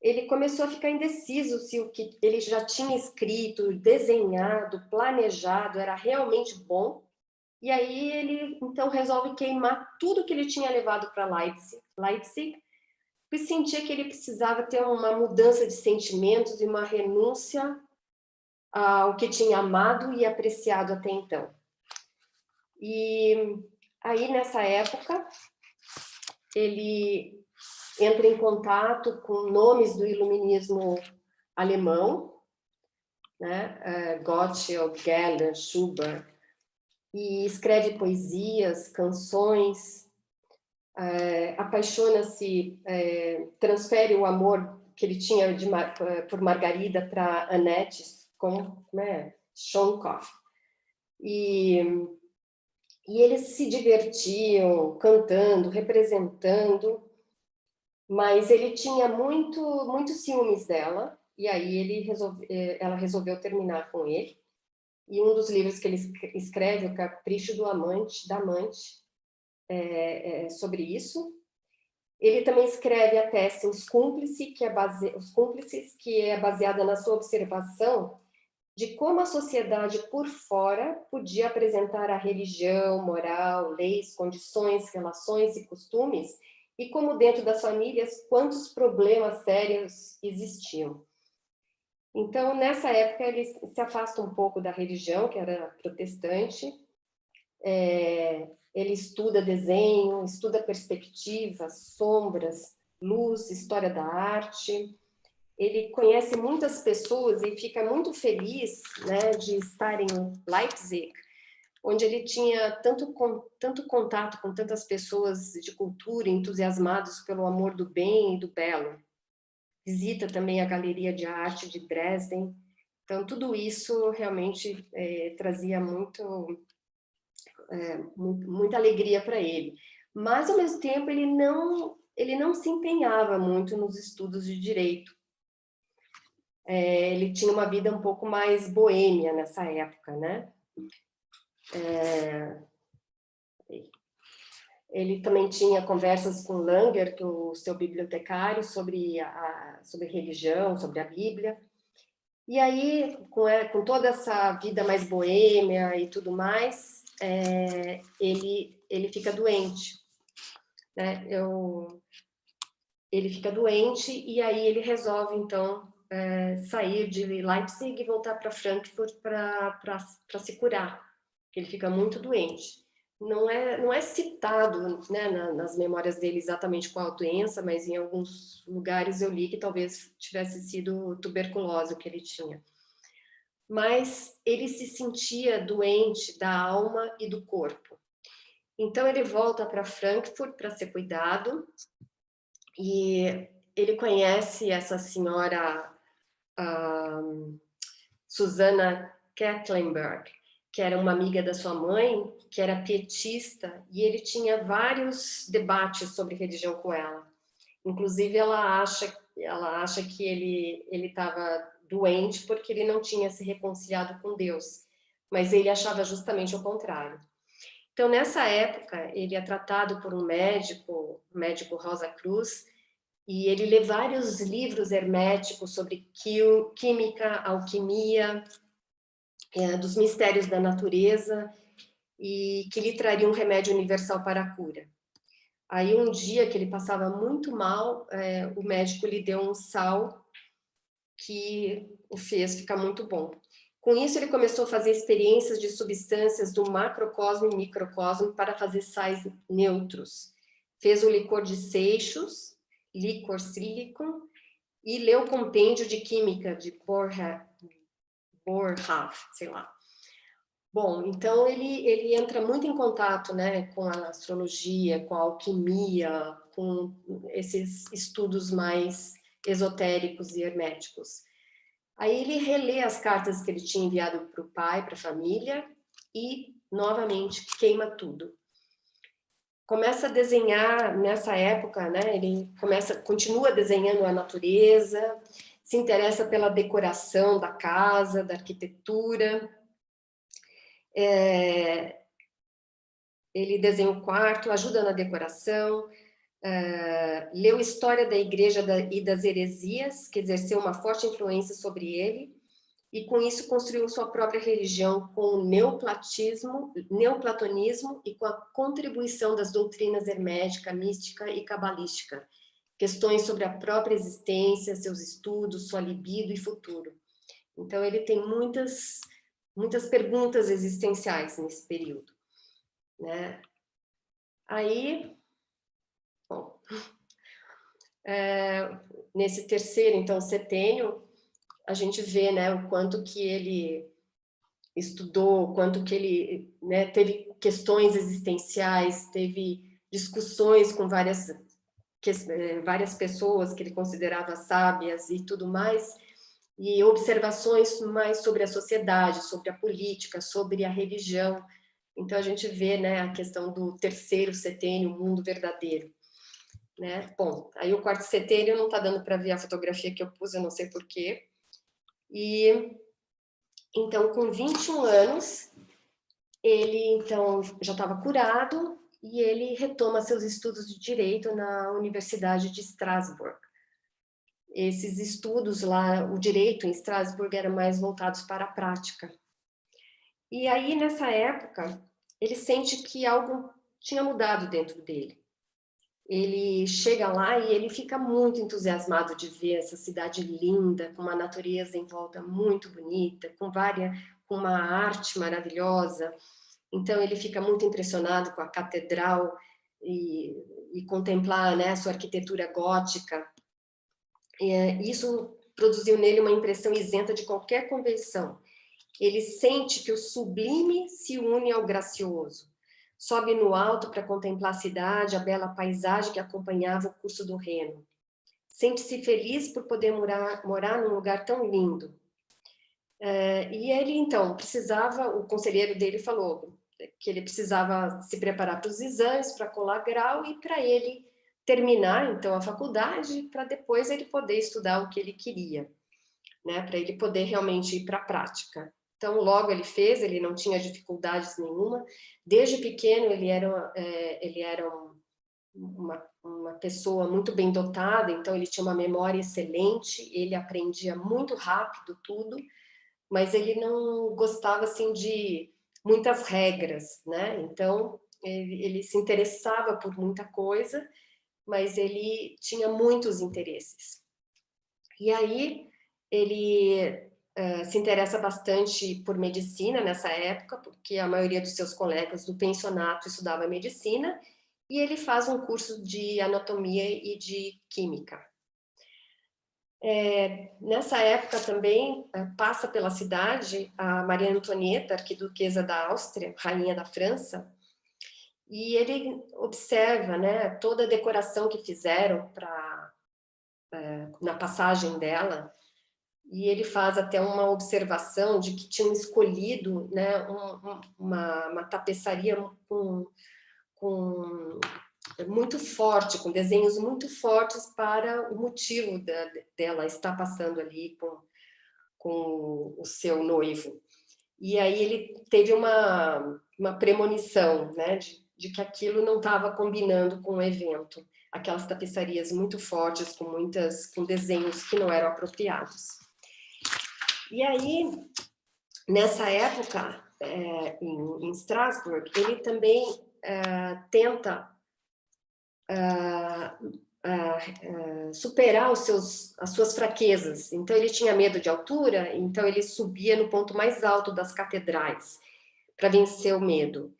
ele começou a ficar indeciso se o que ele já tinha escrito, desenhado, planejado era realmente bom. E aí ele, então, resolve queimar tudo que ele tinha levado para Leipzig pois sentia que ele precisava ter uma mudança de sentimentos e uma renúncia ao que tinha amado e apreciado até então. E aí, nessa época, ele entra em contato com nomes do iluminismo alemão, né? Gottschalk, Geller, Schubert, e escreve poesias, canções, apaixona-se, transfere o amor que ele tinha por Margarida para Annette Schonkoff. E eles se divertiam cantando, representando, mas ele tinha muito ciúmes dela, e aí ela resolveu terminar com ele. E um dos livros que ele escreve, O Capricho da Amante, sobre isso. Ele também escreve a peça Os Cúmplices, que é baseada na sua observação de como a sociedade por fora podia apresentar a religião, moral, leis, condições, relações e costumes, e como dentro das famílias, quantos problemas sérios existiam. Então, nessa época, ele se afasta um pouco da religião, que era protestante. Ele estuda desenho, estuda perspectiva, sombras, luz, história da arte. Ele conhece muitas pessoas e fica muito feliz, né, de estar em Leipzig, onde ele tinha tanto contato com tantas pessoas de cultura, entusiasmados pelo amor do bem e do belo. Visita também a Galeria de Arte de Dresden. Então, tudo isso realmente trazia muita alegria para ele. Mas, ao mesmo tempo, ele não se empenhava muito nos estudos de direito. Ele tinha uma vida um pouco mais boêmia nessa época, né? Ele também tinha conversas com Langer, que é o seu bibliotecário, sobre religião, sobre a Bíblia. E aí, com toda essa vida mais boêmia e tudo mais, ele fica doente, né? Ele fica doente e aí ele resolve, então, sair de Leipzig e voltar para Frankfurt para se curar, porque ele fica muito doente. Não é citado, né, nas memórias dele exatamente qual a doença, mas em alguns lugares eu li que talvez tivesse sido tuberculose o que ele tinha. Mas ele se sentia doente da alma e do corpo. Então ele volta para Frankfurt para ser cuidado e ele conhece essa senhora Susanna Kettlenberg, que era uma amiga da sua mãe, que era pietista, e ele tinha vários debates sobre religião com ela. Inclusive, ela acha que ele estava doente porque ele não tinha se reconciliado com Deus, mas ele achava justamente o contrário. Então, nessa época, ele é tratado por um médico, o médico Rosa Cruz, e ele lê vários livros herméticos sobre química, alquimia, dos mistérios da natureza, e que lhe traria um remédio universal para a cura. Aí, um dia que ele passava muito mal, o médico lhe deu um sal que o fez ficar muito bom. Com isso, ele começou a fazer experiências de substâncias do macrocosmo e microcosmo para fazer sais neutros. Fez o licor de Seixos, licor silicon, e leu o compêndio de química de Boerhaave, sei lá. Bom, então ele entra muito em contato, né, com a astrologia, com a alquimia, com esses estudos mais esotéricos e herméticos. Aí ele relê as cartas que ele tinha enviado para o pai, para a família, e novamente queima tudo. Começa a desenhar nessa época, né? Ele continua desenhando a natureza, se interessa pela decoração da casa, da arquitetura. Ele desenha o quarto, ajuda na decoração, leu História da Igreja e das Heresias, que exerceu uma forte influência sobre ele, e com isso construiu sua própria religião com o neoplatonismo e com a contribuição das doutrinas hermética, mística e cabalística, questões sobre a própria existência, seus estudos, sua libido e futuro. Então, ele tem muitas perguntas existenciais nesse período, né? Aí, bom, nesse terceiro, então, setênio, a gente vê, né, o quanto que ele estudou, o quanto que ele, né, teve questões existenciais, teve discussões com várias pessoas que ele considerava sábias e tudo mais, e observações mais sobre a sociedade, sobre a política, sobre a religião. Então, a gente vê, né, a questão do terceiro setênio, o mundo verdadeiro. Né? Bom, aí o quarto setênio não está dando para ver a fotografia que eu pus, eu não sei porquê. E, então, com 21 anos, ele então já estava curado e ele retoma seus estudos de direito na Universidade de Estrasburgo. Esses estudos lá, o direito em Estrasburgo era mais voltados para a prática. E aí, nessa época, ele sente que algo tinha mudado dentro dele. Ele chega lá e ele fica muito entusiasmado de ver essa cidade linda, com uma natureza em volta muito bonita, com uma arte maravilhosa. Então, ele fica muito impressionado com a catedral e contemplar, né, a sua arquitetura gótica. Isso produziu nele uma impressão isenta de qualquer convenção. Ele sente que o sublime se une ao gracioso. Sobe no alto para contemplar a cidade, a bela paisagem que acompanhava o curso do Reno. Sente-se feliz por poder morar num lugar tão lindo. E ele, então, o conselheiro dele falou que ele precisava se preparar para os exames, para colar grau e para ele terminar, então, a faculdade, para depois ele poder estudar o que ele queria, né? Para ele poder realmente ir para a prática. Então, logo ele fez, ele não tinha dificuldades nenhuma. Desde pequeno, ele era uma pessoa muito bem dotada, então ele tinha uma memória excelente, ele aprendia muito rápido tudo, mas ele não gostava, assim, de muitas regras, né? Então, ele se interessava por muita coisa, mas ele tinha muitos interesses. E aí, ele se interessa bastante por medicina nessa época, porque a maioria dos seus colegas do pensionato estudava medicina, e ele faz um curso de anatomia e de química. Nessa época também passa pela cidade a Maria Antonieta, arquiduquesa da Áustria, rainha da França, e ele observa, né, toda a decoração que fizeram na passagem dela, e ele faz até uma observação de que tinham escolhido, né, uma tapeçaria muito forte, com desenhos muito fortes para o motivo dela estar passando ali com o seu noivo. E aí ele teve uma premonição, né, de que aquilo não estava combinando com o evento. Aquelas tapeçarias muito fortes, com desenhos que não eram apropriados. E aí, nessa época, em Estrasburgo, ele também tenta superar as suas fraquezas. Então, ele tinha medo de altura, então ele subia no ponto mais alto das catedrais para vencer o medo.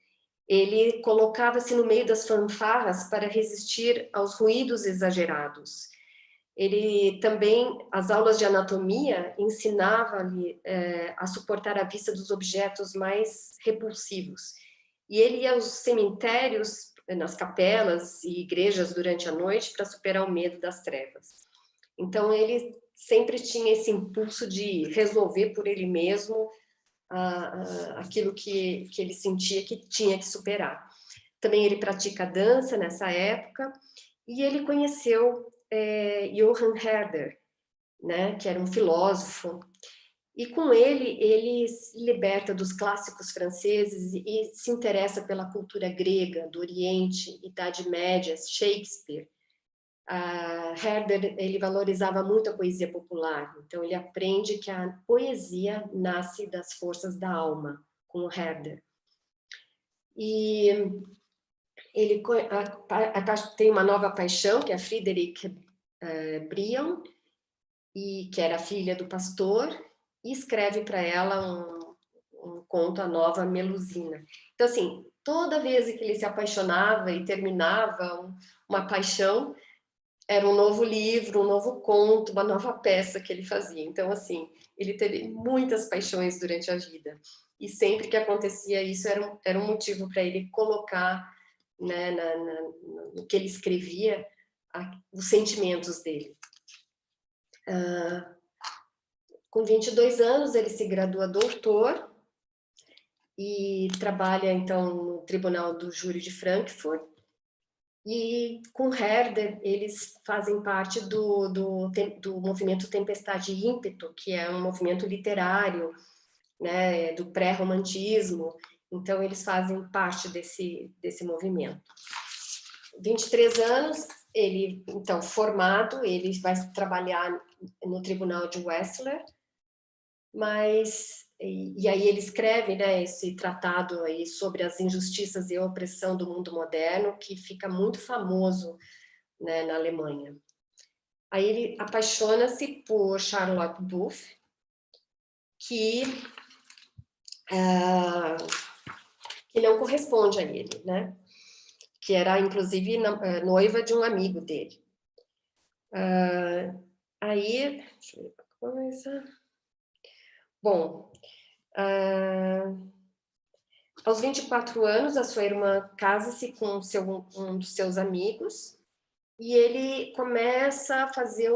Ele colocava-se no meio das fanfarras para resistir aos ruídos exagerados. Ele também, as aulas de anatomia, ensinava-lhe a suportar a vista dos objetos mais repulsivos. E ele ia aos cemitérios, nas capelas e igrejas durante a noite para superar o medo das trevas. Então, ele sempre tinha esse impulso de resolver por ele mesmo aquilo que ele sentia que tinha que superar. Também ele pratica dança nessa época, e ele conheceu Johann Herder, né, que era um filósofo, e com ele se liberta dos clássicos franceses e se interessa pela cultura grega, do Oriente, Idade Média, Shakespeare. Herder, ele valorizava muito a poesia popular, então ele aprende que a poesia nasce das forças da alma, com o Herder. E ele tem uma nova paixão, que é a Friederike Brion, e que era filha do pastor, e escreve para ela um conto, A Nova Melusina. Então, assim, toda vez que ele se apaixonava e terminava uma paixão, era um novo livro, um novo conto, uma nova peça que ele fazia. Então, assim, ele teve muitas paixões durante a vida. E sempre que acontecia isso, era um motivo para ele colocar, né, no que ele escrevia, os sentimentos dele. Com 22 anos, ele se gradua doutor e trabalha, então, no Tribunal do Júri de Frankfurt. E com Herder, eles fazem parte do movimento Tempestade e Ímpeto, que é um movimento literário, né, do pré-romantismo. Então, eles fazem parte desse movimento. 23 anos, ele, então, formado, ele vai trabalhar no Tribunal de Wessler, e aí ele escreve, né, esse tratado aí sobre as injustiças e a opressão do mundo moderno, que fica muito famoso, né, na Alemanha. Aí ele apaixona-se por Charlotte Buff, que não corresponde a ele, né? Que era, inclusive, noiva de um amigo dele. Aí, deixa eu ver uma coisa. Bom, aos 24 anos, a sua irmã casa-se com um dos seus amigos e ele começa a fazer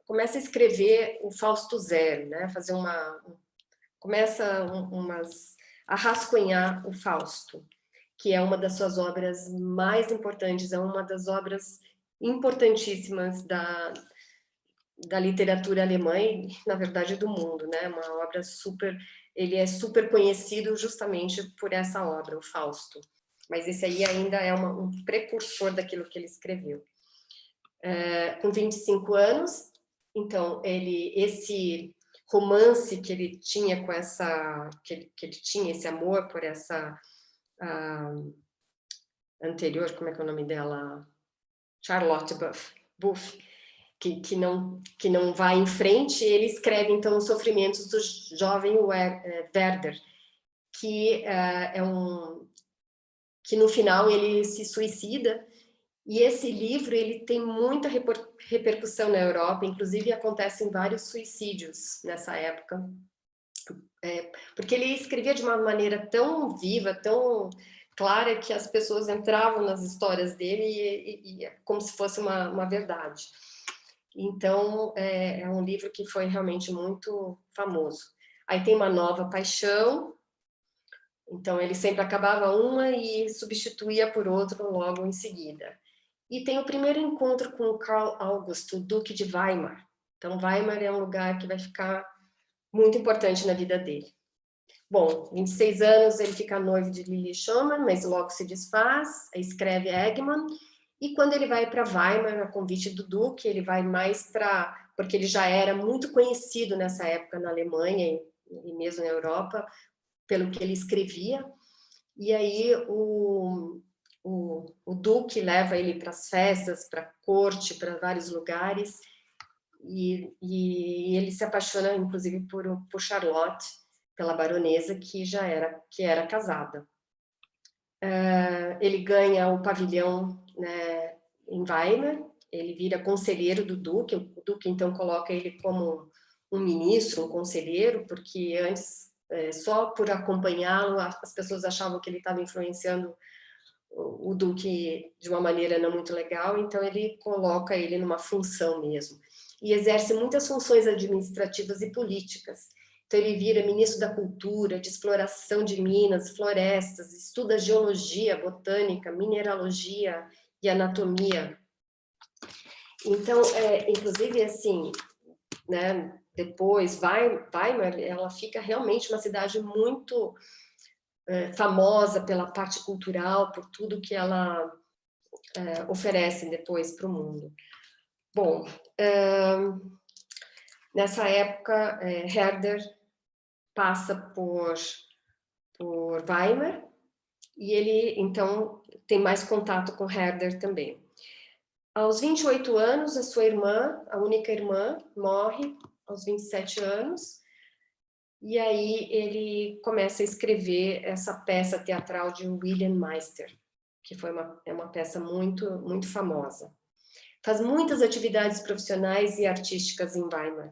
começa a escrever o Fausto Zero, né? Começa a rascunhar o Fausto, que é uma das suas obras mais importantes, é uma das obras importantíssimas da literatura alemã e, na verdade, do mundo, né? Uma obra ele é super conhecido justamente por essa obra, o Fausto. Mas esse aí ainda é um precursor daquilo que ele escreveu. Com 25 anos, então, esse romance que ele tinha com que ele tinha esse amor por essa anterior, como é que é o nome dela? Charlotte Buff, que não vai em frente, ele escreve, então, Os Sofrimentos do Jovem Werder, que que no final ele se suicida, e esse livro ele tem muita repercussão na Europa, inclusive acontecem vários suicídios nessa época, porque ele escrevia de uma maneira tão viva, tão clara, que as pessoas entravam nas histórias dele e como se fosse uma verdade. Então, é um livro que foi realmente muito famoso. Aí tem Uma Nova Paixão, então ele sempre acabava uma e substituía por outra logo em seguida. E tem o primeiro encontro com o Karl August, o Duque de Weimar. Então, Weimar é um lugar que vai ficar muito importante na vida dele. Bom, 26 anos ele fica noivo de Lili Schumann, mas logo se desfaz, escreve Egmont, e quando ele vai para Weimar, a convite do Duque, ele vai mais porque ele já era muito conhecido nessa época na Alemanha e mesmo na Europa, pelo que ele escrevia, e aí o Duque leva ele para as festas, para a corte, para vários lugares, e ele se apaixona, inclusive, por Charlotte, pela baronesa, que era casada. Ele ganha o pavilhão, né, em Weimar, ele vira conselheiro do Duque, o Duque, então, coloca ele como um ministro, um conselheiro, porque antes, só por acompanhá-lo, as pessoas achavam que ele estava influenciando o Duque de uma maneira não muito legal, então ele coloca ele numa função mesmo. E exerce muitas funções administrativas e políticas. Então ele vira ministro da Cultura, de Exploração de Minas, Florestas, estuda geologia, botânica, mineralogia e anatomia. Então, inclusive, assim, né, depois, Weimar, ela fica realmente uma cidade muito famosa pela parte cultural, por tudo que ela oferece depois para o mundo. Bom, nessa época, Herder passa por Weimar e ele, então, tem mais contato com Herder também. Aos 28 anos, a sua irmã, a única irmã, morre aos 27 anos, e aí ele começa a escrever essa peça teatral de William Meister, que é uma peça muito famosa. Faz muitas atividades profissionais e artísticas em Weimar.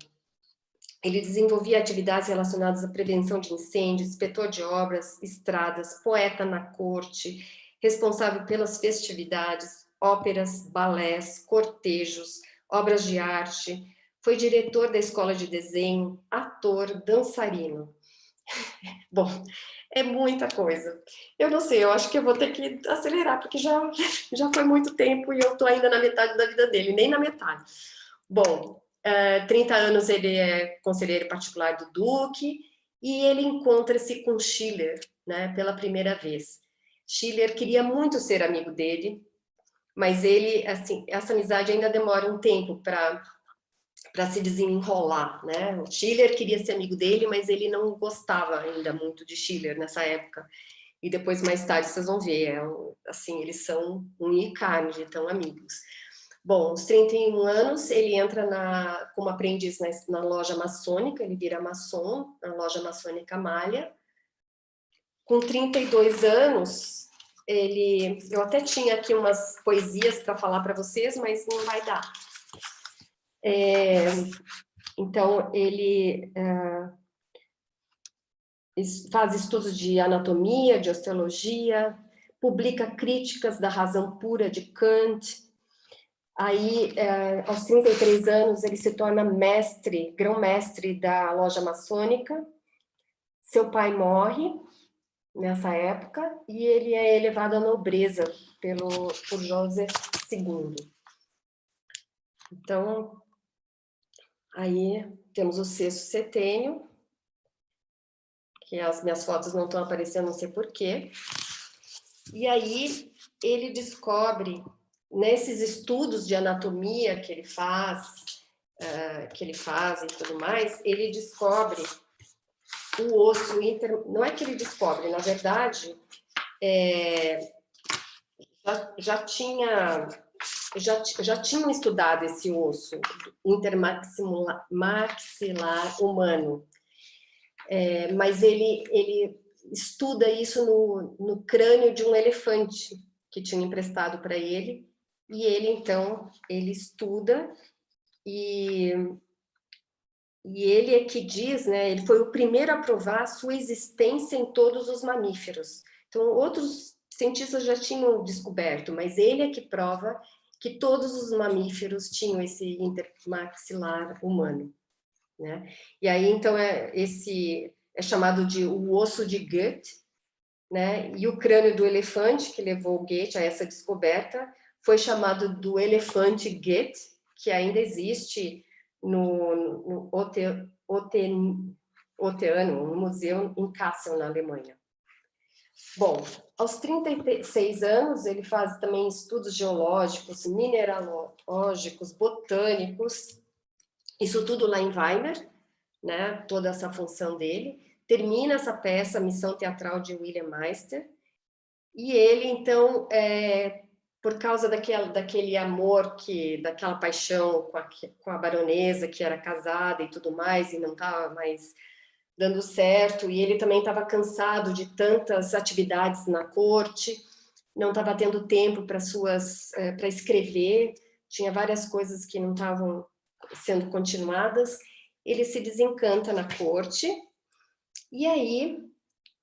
Ele desenvolvia atividades relacionadas à prevenção de incêndios, inspetor de obras, estradas, poeta na corte, responsável pelas festividades, óperas, balés, cortejos, obras de arte, foi diretor da escola de desenho, ator, dançarino. Bom, é muita coisa. Eu não sei, eu acho que eu vou ter que acelerar, porque já foi muito tempo e eu estou ainda na metade da vida dele, nem na metade. Bom, 30 anos ele é conselheiro particular do Duque, e ele encontra-se com Schiller, né, pela primeira vez. Schiller queria muito ser amigo dele, mas ele, assim, essa amizade ainda demora um tempo para se desenrolar, né? O Schiller queria ser amigo dele, mas ele não gostava ainda muito de Schiller nessa época. E depois, mais tarde, vocês vão ver, assim, eles são um e carne de tão amigos. Bom, aos 31 anos, ele entra como aprendiz na loja maçônica, ele vira maçom, na loja maçônica Malha. Com 32 anos, eu até tinha aqui umas poesias para falar para vocês, mas não vai dar. Então, ele faz estudos de anatomia, de osteologia, publica críticas da razão pura de Kant. Aí, aos 33 anos, ele se torna mestre, grão-mestre da loja maçônica. Seu pai morre nessa época e ele é elevado à nobreza por Joseph II. Então, aí temos o sexto setênio, que as minhas fotos não estão aparecendo, não sei porquê. E aí ele descobre, nesses estudos de anatomia que ele faz e tudo mais, ele descobre o osso não é que ele descobre, na verdade, já tinham estudado esse osso intermaxilar humano, mas ele estuda isso no crânio de um elefante que tinha emprestado para ele, e ele estuda e ele é que diz, né, ele foi o primeiro a provar a sua existência em todos os mamíferos. Então, outros cientistas já tinham descoberto, mas ele é que prova que todos os mamíferos tinham esse intermaxilar humano, né? E aí, então, esse é chamado de o osso de Goethe, né? E o crânio do elefante, que levou Goethe a essa descoberta, foi chamado do elefante Goethe, que ainda existe no Oteano, no museu em Kassel, na Alemanha. Bom, aos 36 anos, ele faz também estudos geológicos, mineralógicos, botânicos, isso tudo lá em Weimar, né? Toda essa função dele. Termina essa peça, a Missão Teatral de William Meister, e ele, então, por causa daquele amor, daquela paixão com a baronesa, que era casada e tudo mais, e não estava mais dando certo, e ele também estava cansado de tantas atividades na corte, não estava tendo tempo para escrever, tinha várias coisas que não estavam sendo continuadas, ele se desencanta na corte, e aí,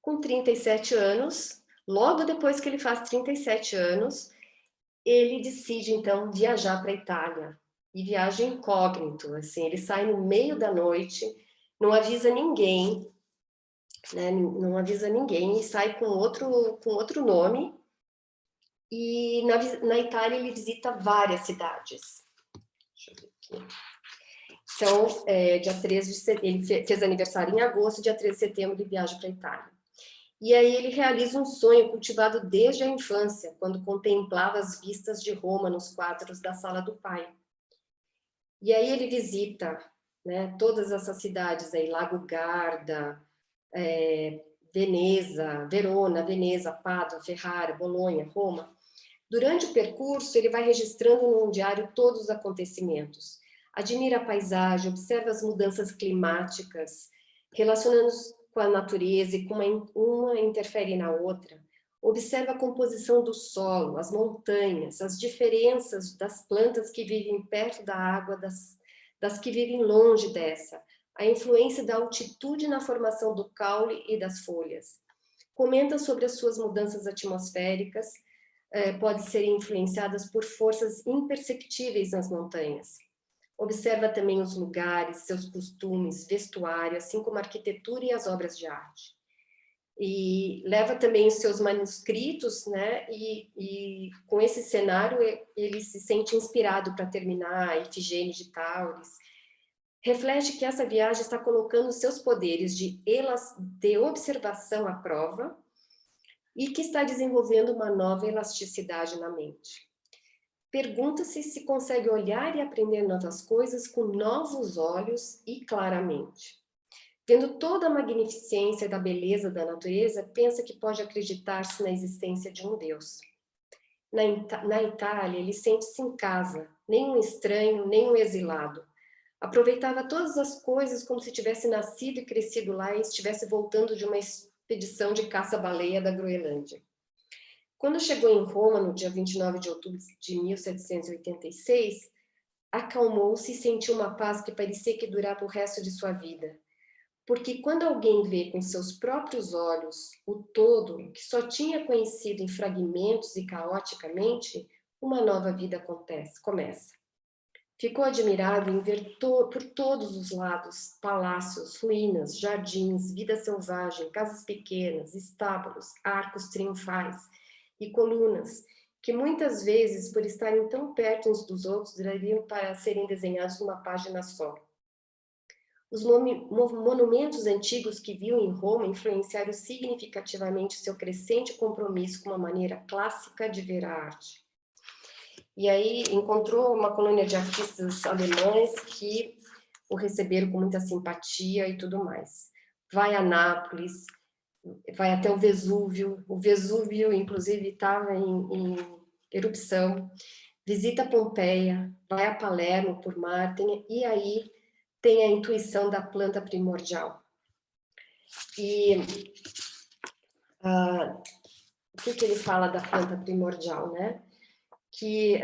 com 37 anos, logo depois que ele faz 37 anos, ele decide, então, viajar para a Itália. E viaja incógnito, assim, ele sai no meio da noite, não avisa ninguém, né? Não avisa ninguém, e sai com outro nome. E na Itália ele visita várias cidades. Deixa eu ver aqui. Então, dia 13 de setembro, ele fez aniversário em agosto, dia 13 de setembro ele viaja para a Itália. E aí ele realiza um sonho cultivado desde a infância, quando contemplava as vistas de Roma nos quadros da sala do pai. E aí ele visita, né, todas essas cidades aí, Lago Garda, Veneza, Verona, Veneza, Pádua, Ferrara, Bolonha, Roma, Durante o percurso, ele vai registrando num diário todos os acontecimentos. Admira a paisagem, observa as mudanças climáticas, relacionando-os com a natureza e como uma interfere na outra. Observa a composição do solo, as montanhas, as diferenças das plantas que vivem perto da água, das que vivem longe dessa, a influência da altitude na formação do caule e das folhas. Comenta sobre as suas mudanças atmosféricas, podem ser influenciadas por forças imperceptíveis nas montanhas. Observa também os lugares, seus costumes, vestuário, assim como a arquitetura e as obras de arte. E leva também os seus manuscritos, né? E com esse cenário ele se sente inspirado para terminar a Ifigênia de Tauris. Reflete que essa viagem está colocando seus poderes de observação à prova e que está desenvolvendo uma nova elasticidade na mente. Pergunta-se se consegue olhar e aprender novas coisas com novos olhos e claramente. Vendo toda a magnificência da beleza da natureza, pensa que pode acreditar-se na existência de um Deus. Na Itália, ele sente-se em casa, nem um estranho, nem um exilado. Aproveitava todas as coisas como se tivesse nascido e crescido lá e estivesse voltando de uma expedição de caça-baleia da Groenlândia. Quando chegou em Roma, no dia 29 de outubro de 1786, acalmou-se e sentiu uma paz que parecia que durava o resto de sua vida. Porque quando alguém vê com seus próprios olhos o todo, que só tinha conhecido em fragmentos e caoticamente, uma nova vida começa. Ficou admirado em ver por todos os lados palácios, ruínas, jardins, vida selvagem, casas pequenas, estábulos, arcos triunfais e colunas, que muitas vezes, por estarem tão perto uns dos outros, dariam para serem desenhados numa página só. Os monumentos antigos que viu em Roma influenciaram significativamente seu crescente compromisso com uma maneira clássica de ver a arte. E aí encontrou uma colônia de artistas alemães que o receberam com muita simpatia e tudo mais. Vai a Nápoles, vai até o Vesúvio, inclusive, estava em erupção, visita Pompeia, vai a Palermo por mar, e aí tem a intuição da planta primordial. E o que ele fala da planta primordial, né? Que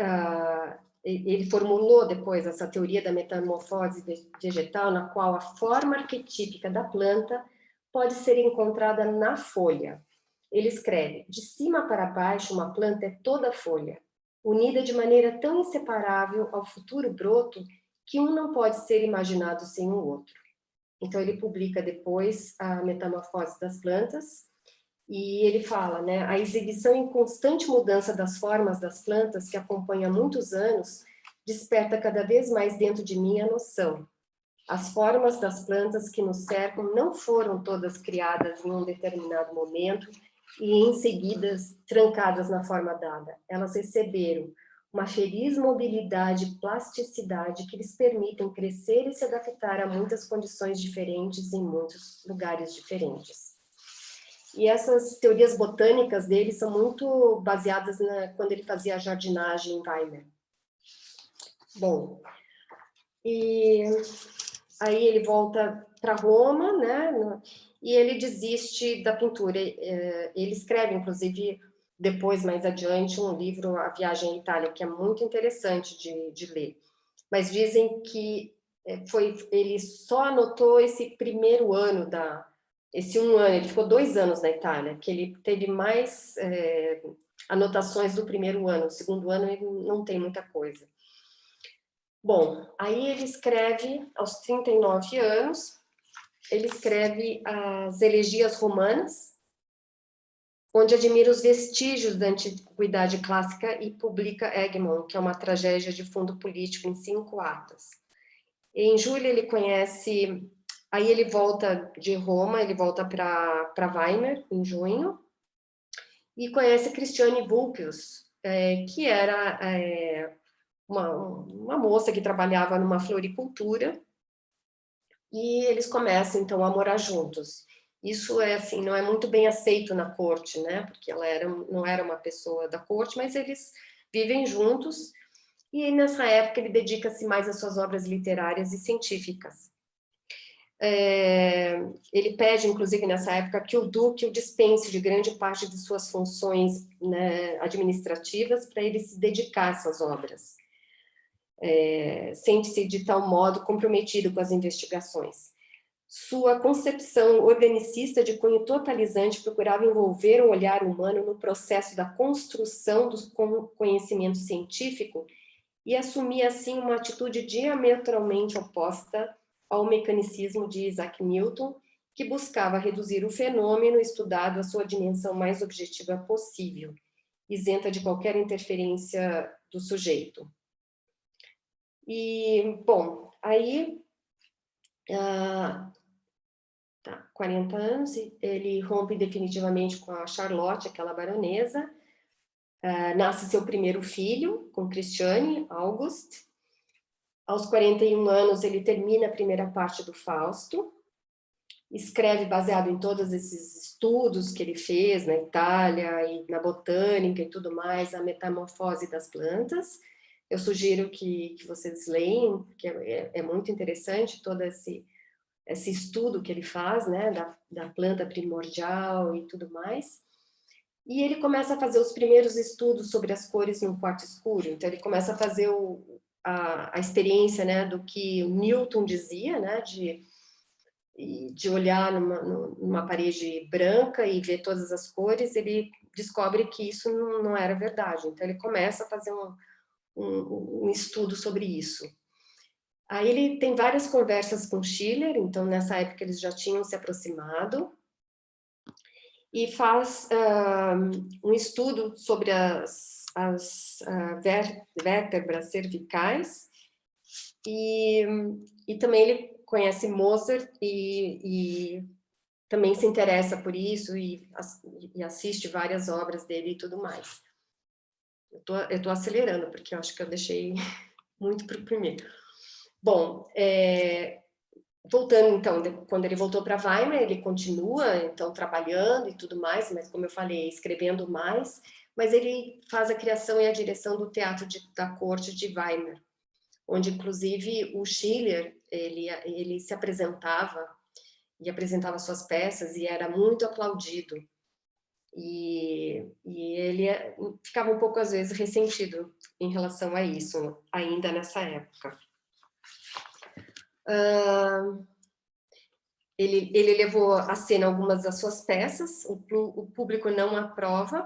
ele formulou depois essa teoria da metamorfose vegetal, na qual a forma arquetípica da planta pode ser encontrada na folha. Ele escreve: de cima para baixo, uma planta é toda folha, unida de maneira tão inseparável ao futuro broto que um não pode ser imaginado sem o outro. Então, ele publica depois a Metamorfose das Plantas, e ele fala, né, a exibição em constante mudança das formas das plantas, que acompanha há muitos anos, desperta cada vez mais dentro de mim a noção. As formas das plantas que nos cercam não foram todas criadas em um determinado momento e em seguida trancadas na forma dada. Elas receberam uma feliz mobilidade e plasticidade que lhes permitem crescer e se adaptar a muitas condições diferentes em muitos lugares diferentes. E essas teorias botânicas dele são muito baseadas quando ele fazia a jardinagem em Weimar. Bom, e aí ele volta para Roma, né? E ele desiste da pintura. Ele escreve, inclusive, depois, mais adiante, um livro, A Viagem à Itália, que é muito interessante de ler. Mas dizem que ele só anotou esse primeiro ano esse um ano, ele ficou 2 anos na Itália, que ele teve mais anotações do primeiro ano. O segundo ano ele não tem muita coisa. Bom, aí ele escreve, aos 39 anos, ele escreve as Elegias Romanas, onde admira os vestígios da antiguidade clássica e publica Egmont, que é uma tragédia de fundo político em 5 atos. Em julho ele conhece, aí ele volta de Roma, ele volta para Weimar, em junho, e conhece Christiane Vulpius, que era uma moça que trabalhava numa floricultura, e eles começam, então, a morar juntos. Isso é assim, não é muito bem aceito na corte, né? Porque ela não era uma pessoa da corte, mas eles vivem juntos. E nessa época ele dedica-se mais às suas obras literárias e científicas. Ele pede, inclusive, nessa época, que o duque o dispense de grande parte de suas funções, né, administrativas para ele se dedicar a essas obras. Sente-se, de tal modo, comprometido com as investigações. Sua concepção organicista de cunho totalizante procurava envolver o olhar humano no processo da construção do conhecimento científico e assumia, assim, uma atitude diametralmente oposta ao mecanicismo de Isaac Newton, que buscava reduzir o fenômeno estudado à sua dimensão mais objetiva possível, isenta de qualquer interferência do sujeito. E, bom, aí, 40 anos, ele rompe definitivamente com a Charlotte, aquela baronesa, nasce seu primeiro filho, com Christiane August. Aos 41 anos, ele termina a primeira parte do Fausto, escreve baseado em todos esses estudos que ele fez na Itália e na botânica e tudo mais, a metamorfose das plantas. Eu sugiro que vocês leiam, porque é muito interessante todo esse estudo que ele faz, né, da planta primordial e tudo mais. E ele começa a fazer os primeiros estudos sobre as cores no quarto escuro. Então, ele começa a fazer a experiência, né, do que o Newton dizia, né, de olhar numa parede branca e ver todas as cores. Ele descobre que isso não era verdade. Então, ele começa a fazer um estudo sobre isso. Aí ele tem várias conversas com Schiller, então nessa época eles já tinham se aproximado, e faz um estudo sobre as vértebras cervicais, e também ele conhece Mozart e também se interessa por isso e assiste várias obras dele e tudo mais. Eu tô acelerando, porque eu acho que eu deixei muito para o primeiro. Bom, voltando, então, quando ele voltou para Weimar, ele continua, então, trabalhando e tudo mais, mas, como eu falei, escrevendo mais, mas ele faz a criação e a direção do Teatro da Corte de Weimar, onde, inclusive, o Schiller, ele se apresentava e apresentava suas peças e era muito aplaudido. E ele ficava um pouco, às vezes, ressentido em relação a isso, ainda nessa época. Ele levou à cena algumas das suas peças, o público não aprova,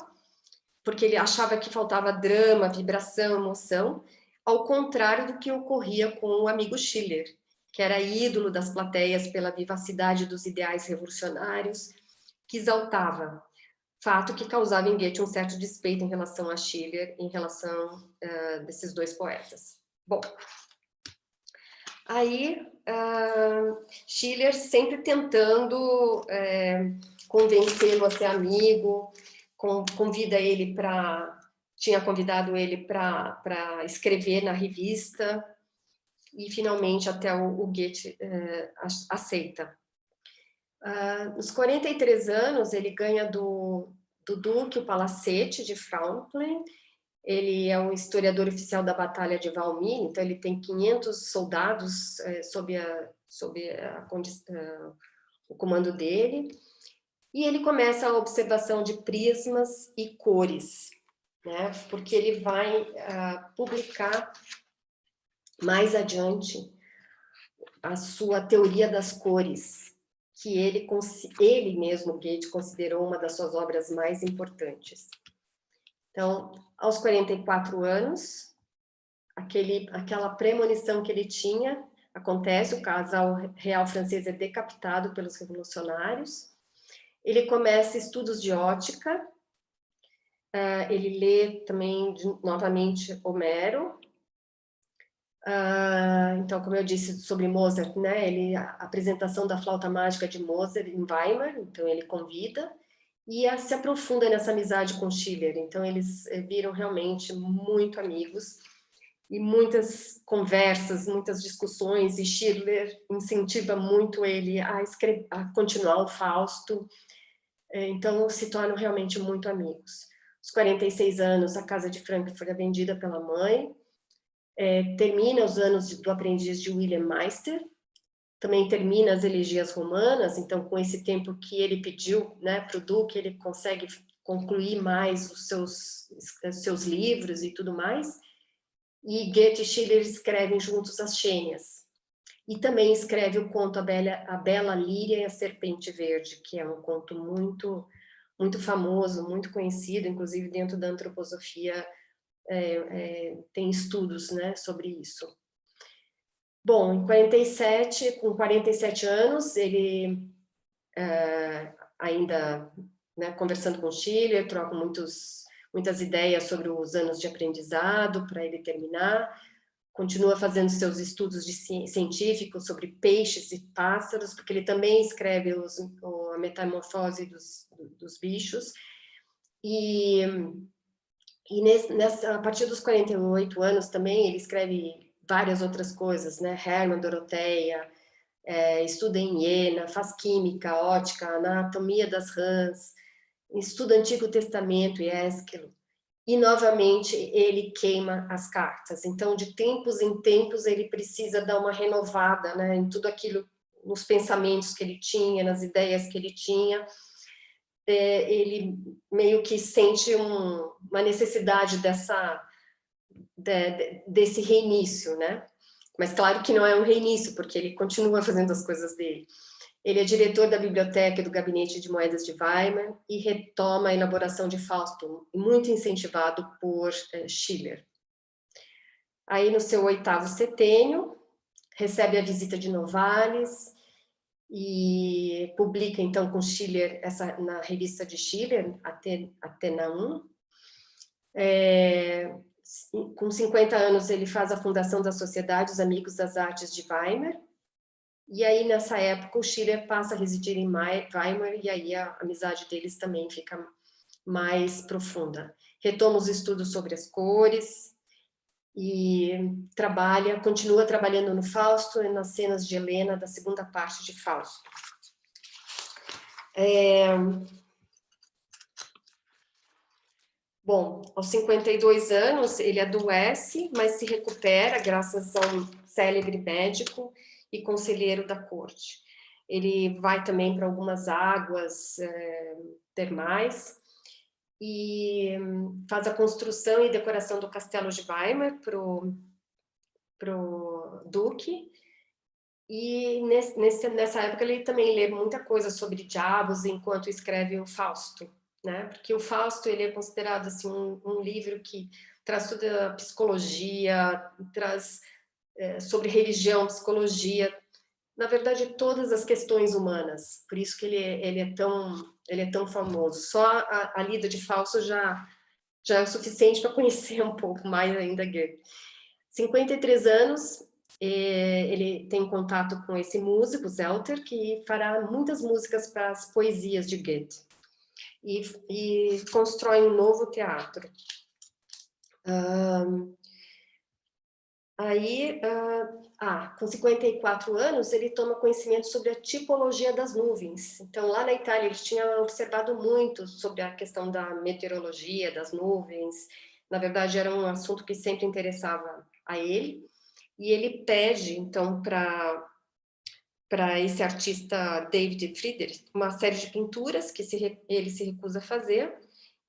porque ele achava que faltava drama, vibração, emoção, ao contrário do que ocorria com o amigo Schiller, que era ídolo das plateias pela vivacidade dos ideais revolucionários, que exaltava, fato que causava em Goethe um certo despeito em relação a Schiller, em relação desses dois poetas. Bom, aí Schiller sempre tentando convencê-lo a ser amigo, tinha convidado ele para escrever na revista, e finalmente até o Goethe aceita. Nos 43 anos, ele ganha do duque o palacete de Frauenplan. Ele é um historiador oficial da Batalha de Valmy, então ele tem 500 soldados sob o comando dele, e ele começa a observação de prismas e cores, né? Porque ele vai publicar mais adiante a sua teoria das cores, que ele mesmo, Goethe, considerou uma das suas obras mais importantes. Então, aos 44 anos, aquela premonição que ele tinha acontece, o casal real francês é decapitado pelos revolucionários, ele começa estudos de ótica, ele lê também novamente Homero. Então, como eu disse sobre Mozart, né, a apresentação da flauta mágica de Mozart em Weimar, então ele convida, e se aprofunda nessa amizade com Schiller. Então, eles viram realmente muito amigos. e muitas conversas, muitas discussões, e Schiller incentiva muito ele a continuar o Fausto, então se tornam realmente muito amigos. Aos 46 anos, a casa de Frankfurt é vendida pela mãe, termina os anos do aprendiz de Wilhelm Meister, também termina as elegias romanas, então com esse tempo que ele pediu, né, para o Duque, ele consegue concluir mais os seus livros e tudo mais, e Goethe e Schiller escrevem juntos as Xênias, e também escreve o conto A Bela Líria e a Serpente Verde, que é um conto muito, muito famoso, muito conhecido, inclusive dentro da antroposofia tem estudos, né, sobre isso. Bom, com 47 anos, ele ainda, né, conversando com Schiller, troca muitas ideias sobre os anos de aprendizado para ele terminar, continua fazendo seus estudos científicos sobre peixes e pássaros, porque ele também escreve a metamorfose dos bichos, e a partir dos 48 anos também ele escreve várias outras coisas, né? Hermann, Doroteia, estuda em Iena, faz química, ótica, anatomia das rãs, estuda Antigo Testamento e Ésquilo, e novamente ele queima as cartas. Então, de tempos em tempos, ele precisa dar uma renovada, né, em tudo aquilo, nos pensamentos que ele tinha, nas ideias que ele tinha. Ele meio que sente uma necessidade desse reinício, né? Mas claro que não é um reinício, porque ele continua fazendo as coisas dele. Ele é diretor da biblioteca e do gabinete de moedas de Weimar e retoma a elaboração de Fausto, muito incentivado por Schiller. Aí, no seu 8º setênio, recebe a visita de Novalis e publica, então, com Schiller, na revista de Schiller, Atena 1. Com 50 anos, ele faz a fundação da Sociedade dos Amigos das Artes de Weimar, e aí, nessa época, o Schiller passa a residir em Weimar, e aí a amizade deles também fica mais profunda. Retoma os estudos sobre as cores, e continua trabalhando no Fausto e nas cenas de Helena, da segunda parte de Fausto. Bom, aos 52 anos, ele adoece, mas se recupera graças a um célebre médico e conselheiro da corte. Ele vai também para algumas águas termais e faz a construção e decoração do castelo de Weimar para o Duque. E nessa época ele também lê muita coisa sobre diabos enquanto escreve o Fausto, né? Porque o Fausto ele é considerado assim um livro que traz toda a psicologia, traz sobre religião, psicologia, na verdade todas as questões humanas. Por isso que ele é tão famoso. Só a lida de Fausto já é o suficiente para conhecer um pouco mais ainda Goethe. 53 anos, ele tem contato com esse músico, Zelter, que fará muitas músicas para as poesias de Goethe. E constrói um novo teatro. Com 54 anos, ele toma conhecimento sobre a tipologia das nuvens. Então, lá na Itália, ele tinha observado muito sobre a questão da meteorologia, das nuvens. Na verdade, era um assunto que sempre interessava a ele. E ele pede, então, para esse artista David Friedrich uma série de pinturas que ele se recusa a fazer.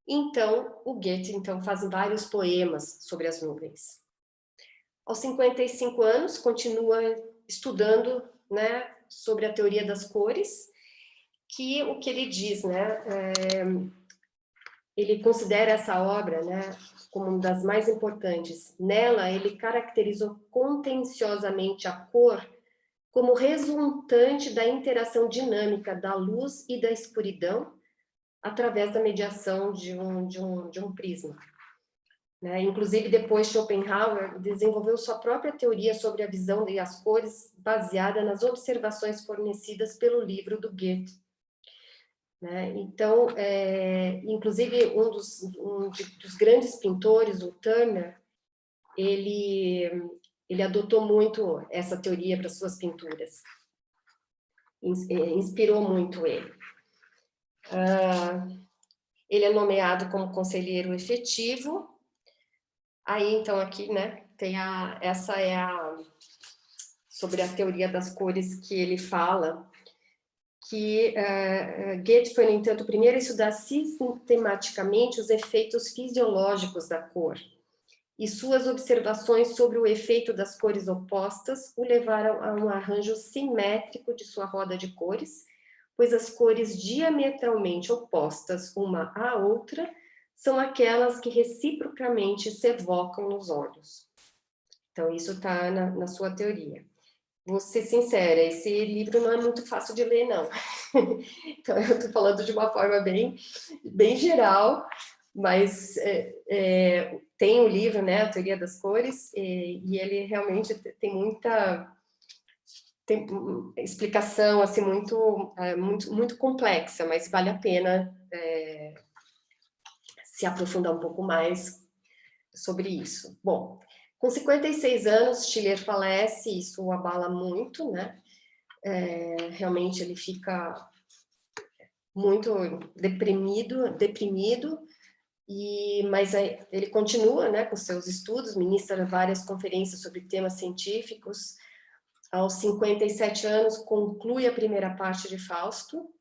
Então, o Goethe faz vários poemas sobre as nuvens. Aos 55 anos, continua estudando, né, sobre a teoria das cores, que o que ele diz, né, ele considera essa obra, né, como uma das mais importantes. Nela, ele caracterizou contenciosamente a cor como resultante da interação dinâmica da luz e da escuridão através da mediação de um prisma. Né? Inclusive, depois, Schopenhauer desenvolveu sua própria teoria sobre a visão e as cores, baseada nas observações fornecidas pelo livro do Goethe. Né? Então, inclusive, um dos grandes pintores, o Turner, ele adotou muito essa teoria para suas pinturas. Inspirou muito ele. Ele é nomeado como conselheiro efetivo. Aí, então, aqui, né, tem sobre a teoria das cores que ele fala, que Goethe foi, no entanto, o primeiro a estudar sistematicamente os efeitos fisiológicos da cor, e suas observações sobre o efeito das cores opostas o levaram a um arranjo simétrico de sua roda de cores, pois as cores diametralmente opostas uma à outra são aquelas que reciprocamente se evocam nos olhos. Então, isso está na sua teoria. Vou ser sincera, esse livro não é muito fácil de ler, não. Então, eu estou falando de uma forma bem geral, mas tem o livro, né, A Teoria das Cores, e ele realmente tem muita explicação assim, muito complexa, mas vale a pena se aprofundar um pouco mais sobre isso. Bom, com 56 anos, Schiller falece, isso o abala muito, né? Realmente ele fica muito deprimido, mas ele continua, né, com seus estudos, ministra várias conferências sobre temas científicos. Aos 57 anos, conclui a primeira parte de Fausto,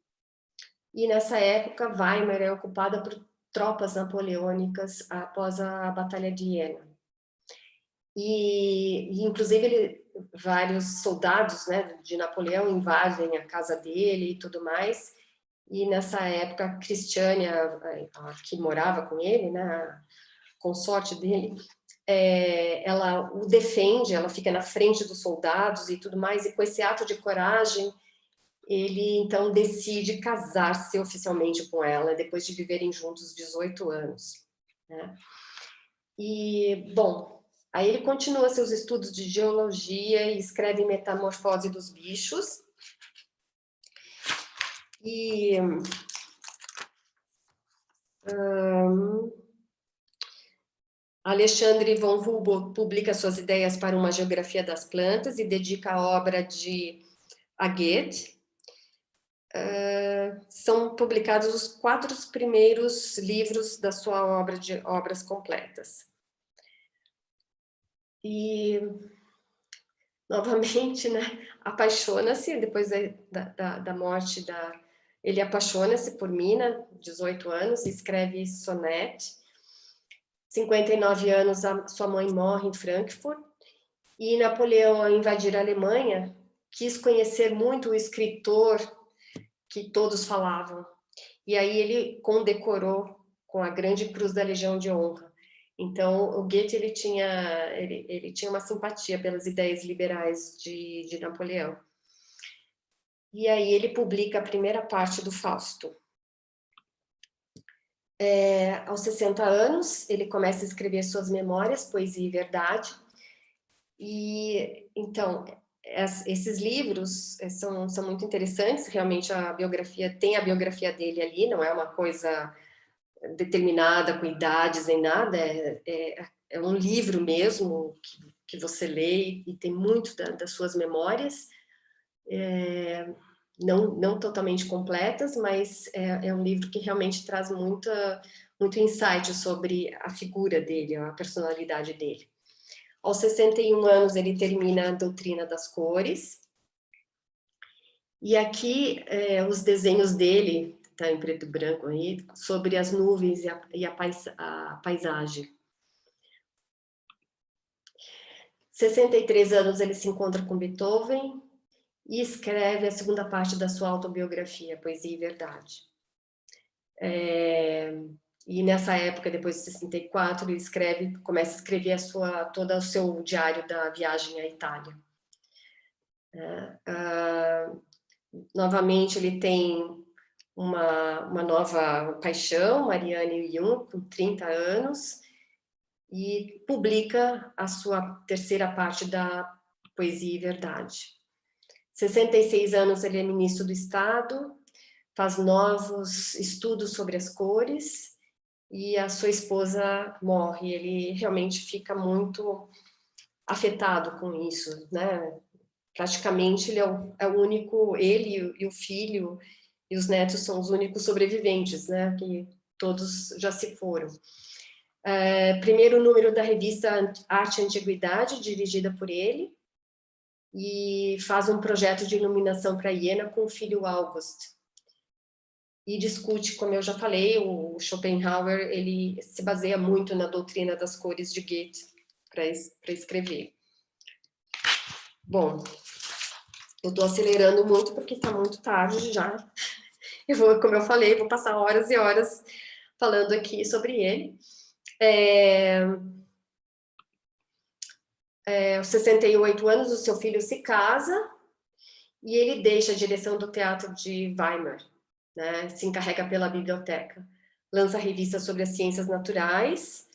e nessa época, Weimar é ocupada por tropas napoleônicas após a Batalha de Iena. E inclusive, vários soldados, né, de Napoleão invadem a casa dele e tudo mais, e nessa época, Christiane, a que morava com ele, né, a consorte dele, ela o defende, ela fica na frente dos soldados e tudo mais, e com esse ato de coragem, ele então decide casar-se oficialmente com ela, depois de viverem juntos 18 anos. Né? E, bom, aí ele continua seus estudos de geologia e escreve Metamorfose dos Bichos. E Alexandre von Humboldt publica suas ideias para uma geografia das plantas e dedica a obra a Goethe. São publicados os 4 primeiros livros da sua obra de obras completas. E, novamente, né, apaixona-se, depois da morte ele apaixona-se por Mina, 18 anos, e escreve Sonete. 59 anos, sua mãe morre em Frankfurt, e Napoleão, ao invadir a Alemanha, quis conhecer muito o escritor que todos falavam. E aí ele condecorou com a Grande Cruz da Legião de Honra. Então, o Goethe ele tinha uma simpatia pelas ideias liberais de Napoleão. E aí ele publica a primeira parte do Fausto. Aos 60 anos, ele começa a escrever suas memórias, Poesia e Verdade. E, então, esses livros são muito interessantes, realmente tem a biografia dele ali, não é uma coisa determinada, com idades nem nada, é um livro mesmo que você lê e tem muito das suas memórias, não totalmente completas, mas é um livro que realmente traz muito insight sobre a figura dele, a personalidade dele. Aos 61 anos, ele termina a Doutrina das Cores. E aqui, os desenhos dele, está em preto e branco aí, sobre as nuvens e a paisagem. 63 anos, ele se encontra com Beethoven e escreve a segunda parte da sua autobiografia, Poesia e Verdade. E nessa época, depois de 64, ele começa a escrever todo o seu diário da viagem à Itália. Novamente, ele tem uma nova paixão, Marianne Jung, com 30 anos, e publica a sua terceira parte da Poesia e Verdade. 66 anos, ele é ministro do Estado, faz novos estudos sobre as cores, e a sua esposa morre. Ele realmente fica muito afetado com isso, né? Praticamente ele é o único, ele e o filho e os netos são os únicos sobreviventes, né? Que todos já se foram. Primeiro número da revista Arte e Antiguidade, dirigida por ele, e faz um projeto de iluminação para Iena com o filho August. E discute, como eu já falei, o Schopenhauer, ele se baseia muito na doutrina das cores de Goethe para escrever. Bom, eu estou acelerando muito porque está muito tarde já. Como eu falei, vou passar horas e horas falando aqui sobre ele. Aos 68 anos, o seu filho se casa e ele deixa a direção do teatro de Weimar, né? Se encarrega pela biblioteca. Lança revistas sobre as ciências naturais,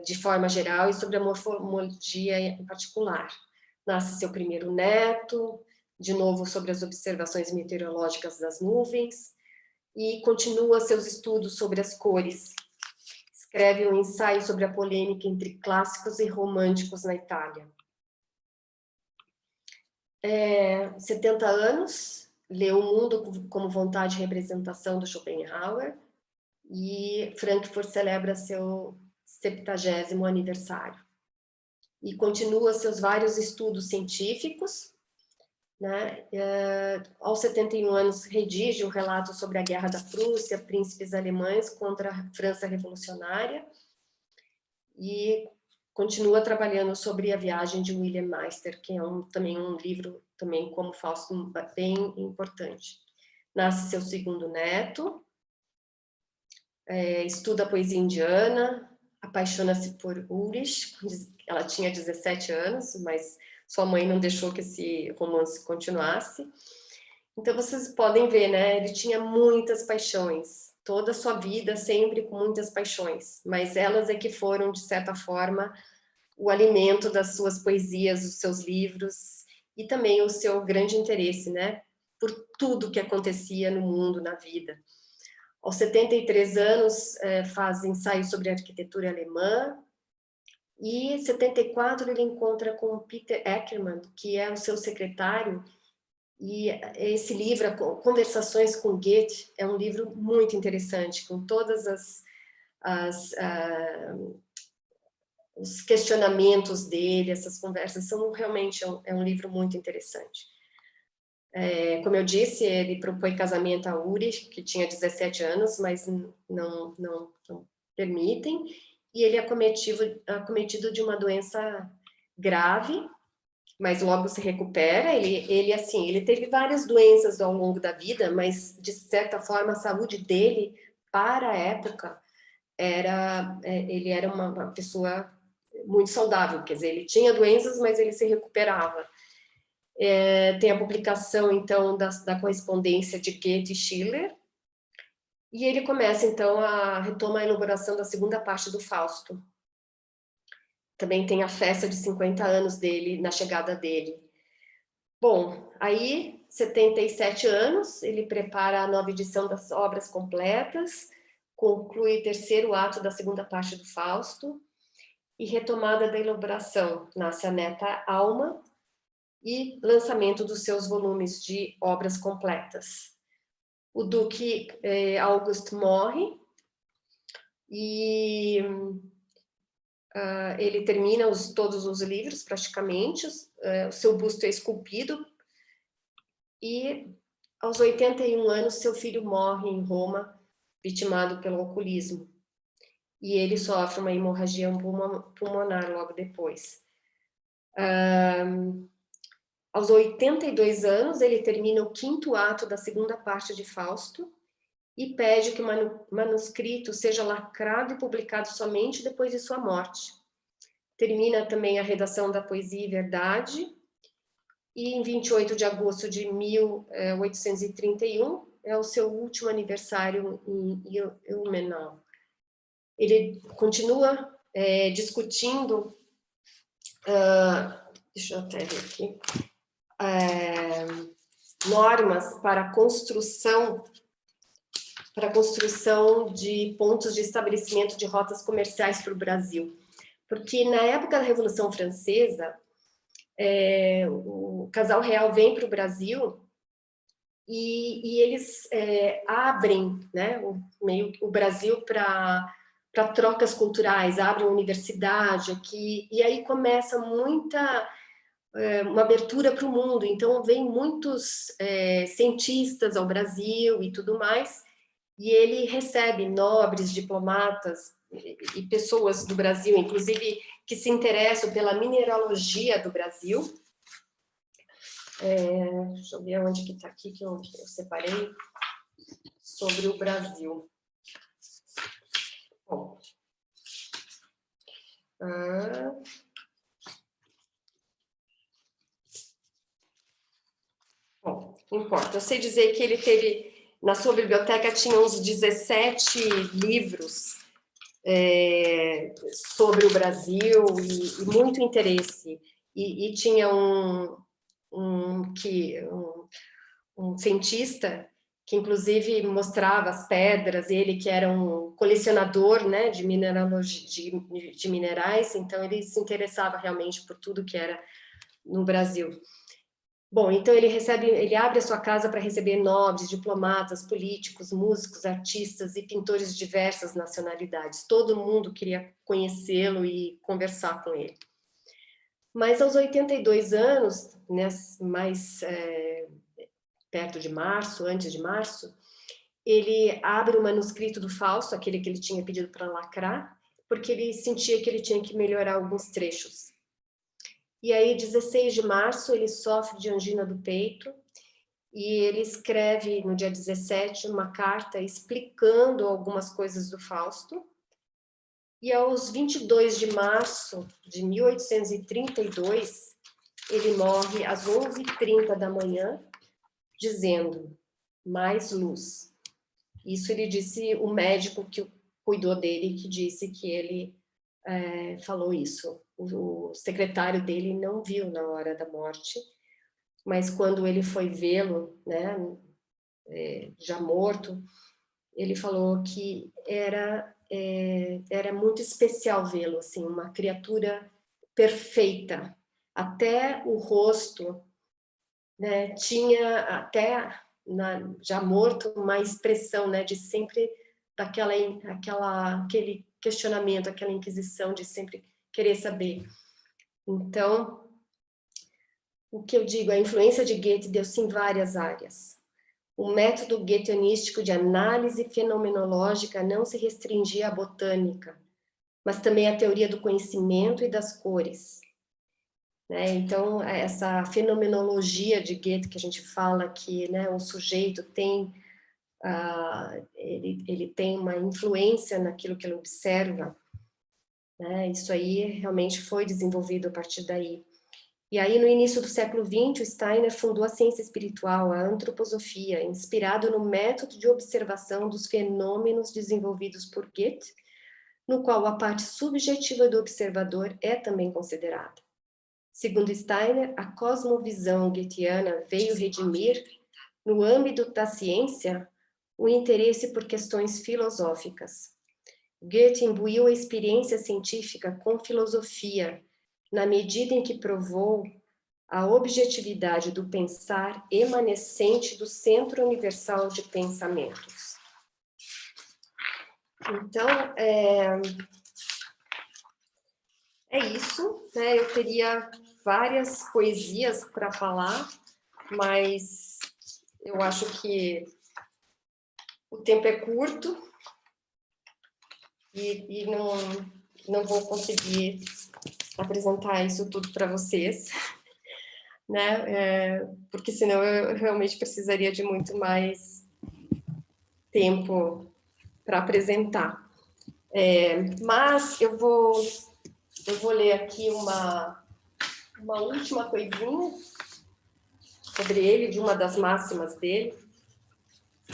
de forma geral, e sobre a morfologia em particular. Nasce seu primeiro neto, de novo sobre as observações meteorológicas das nuvens, e continua seus estudos sobre as cores. Escreve um ensaio sobre a polêmica entre clássicos e românticos na Itália. 70 anos, leu O Mundo como Vontade e Representação do Schopenhauer, e Frankfurt celebra seu 70º aniversário. E continua seus vários estudos científicos, né? Aos 71 anos, redige um relato sobre a Guerra da Prússia, príncipes alemães contra a França revolucionária, e continua trabalhando sobre a viagem de William Meister, que é também um livro, também como Fausto, bem importante. Nasce seu segundo neto, estuda a poesia indiana, apaixona-se por Ulrich, ela tinha 17 anos, mas sua mãe não deixou que esse romance continuasse. Então, vocês podem ver, né? Ele tinha muitas paixões, toda a sua vida sempre com muitas paixões, mas elas é que foram, de certa forma, o alimento das suas poesias, os seus livros, e também o seu grande interesse, né? Por tudo que acontecia no mundo, na vida. Aos 73 anos, faz ensaios sobre arquitetura alemã, e em 74 ele encontra com Peter Eckermann, que é o seu secretário, e esse livro, Conversações com Goethe, é um livro muito interessante, com todas os questionamentos dele, essas conversas, são realmente um livro muito interessante. Como eu disse, ele propõe casamento a Uri, que tinha 17 anos, mas não permitem, e ele é acometido de uma doença grave, mas logo se recupera. Ele teve várias doenças ao longo da vida, mas, de certa forma, a saúde dele, para a época, ele era uma pessoa muito saudável, quer dizer, ele tinha doenças, mas ele se recuperava. Tem a publicação, então, da correspondência de Goethe e Schiller, e ele começa, então, retoma a elaboração da segunda parte do Fausto. Também tem a festa de 50 anos dele, na chegada dele. Bom, aí, 77 anos, ele prepara a nova edição das obras completas, conclui o terceiro ato da segunda parte do Fausto, e retomada da elaboração, nasce a neta Alma, e lançamento dos seus volumes de obras completas. O Duque August morre, e ele termina todos os livros, praticamente, o seu busto é esculpido, e aos 81 anos seu filho morre em Roma, vitimado pelo alcoolismo, e ele sofre uma hemorragia pulmonar logo depois. Aos 82 anos, ele termina o quinto ato da segunda parte de Fausto e pede que o manuscrito seja lacrado e publicado somente depois de sua morte. Termina também a redação da Poesia e Verdade, e em 28 de agosto de 1831 é o seu último aniversário em Ilmenau. Ele continua discutindo, deixa eu até ver aqui, normas para a construção para a construção de pontos de estabelecimento de rotas comerciais para o Brasil. Porque na época da Revolução Francesa, o casal real vem para o Brasil e eles abrem, né, o Brasil para trocas culturais, abrem uma universidade aqui, e aí começa uma abertura para o mundo. Então, vem muitos cientistas ao Brasil e tudo mais, e ele recebe nobres, diplomatas e pessoas do Brasil, inclusive que se interessam pela mineralogia do Brasil. Deixa eu ver onde que está aqui, que eu separei, sobre o Brasil. Bom, não importa. Eu sei dizer que ele teve, na sua biblioteca, tinha uns 17 livros sobre o Brasil e muito interesse. E tinha um cientista que, inclusive, mostrava as pedras, ele que era um colecionador, né, de mineralogia, de minerais, então ele se interessava realmente por tudo que era no Brasil. Bom, então ele abre a sua casa para receber nobres, diplomatas, políticos, músicos, artistas e pintores de diversas nacionalidades. Todo mundo queria conhecê-lo e conversar com ele. Mas aos 82 anos, né, mais perto de março, antes de março, ele abre o manuscrito do Fausto, aquele que ele tinha pedido para lacrar, porque ele sentia que ele tinha que melhorar alguns trechos. E aí, 16 de março, ele sofre de angina do peito e ele escreve, no dia 17, uma carta explicando algumas coisas do Fausto. E aos 22 de março de 1832, ele morre às 11h30 da manhã, dizendo, mais luz. Isso ele disse, o médico que cuidou dele, que disse que ele falou isso. O secretário dele não viu na hora da morte, mas quando ele foi vê-lo, né, já morto, ele falou que era muito especial vê-lo, assim, uma criatura perfeita. Até o rosto, né, tinha até, já morto, uma expressão, né, de sempre aquele questionamento, aquela inquisição de sempre querer saber. Então, o que eu digo, a influência de Goethe deu-se em várias áreas. O método goetheanístico de análise fenomenológica não se restringia à botânica, mas também à teoria do conhecimento e das cores. Né? Então, essa fenomenologia de Goethe que a gente fala que, né, o sujeito tem, ele tem uma influência naquilo que ele observa, né? Isso aí realmente foi desenvolvido a partir daí. E aí, no início do século XX, o Steiner fundou a ciência espiritual, a antroposofia, inspirado no método de observação dos fenômenos desenvolvidos por Goethe, no qual a parte subjetiva do observador é também considerada. Segundo Steiner, a cosmovisão goetheana veio redimir, no âmbito da ciência, o interesse por questões filosóficas. Goethe imbuiu a experiência científica com filosofia, na medida em que provou a objetividade do pensar emanecente do centro universal de pensamentos. Então, é isso, né? Eu teria várias poesias para falar, mas eu acho que o tempo é curto e não vou conseguir apresentar isso tudo para vocês, né? Porque senão eu realmente precisaria de muito mais tempo para apresentar. Mas eu vou ler aqui uma última coisinha sobre ele, de uma das máximas dele,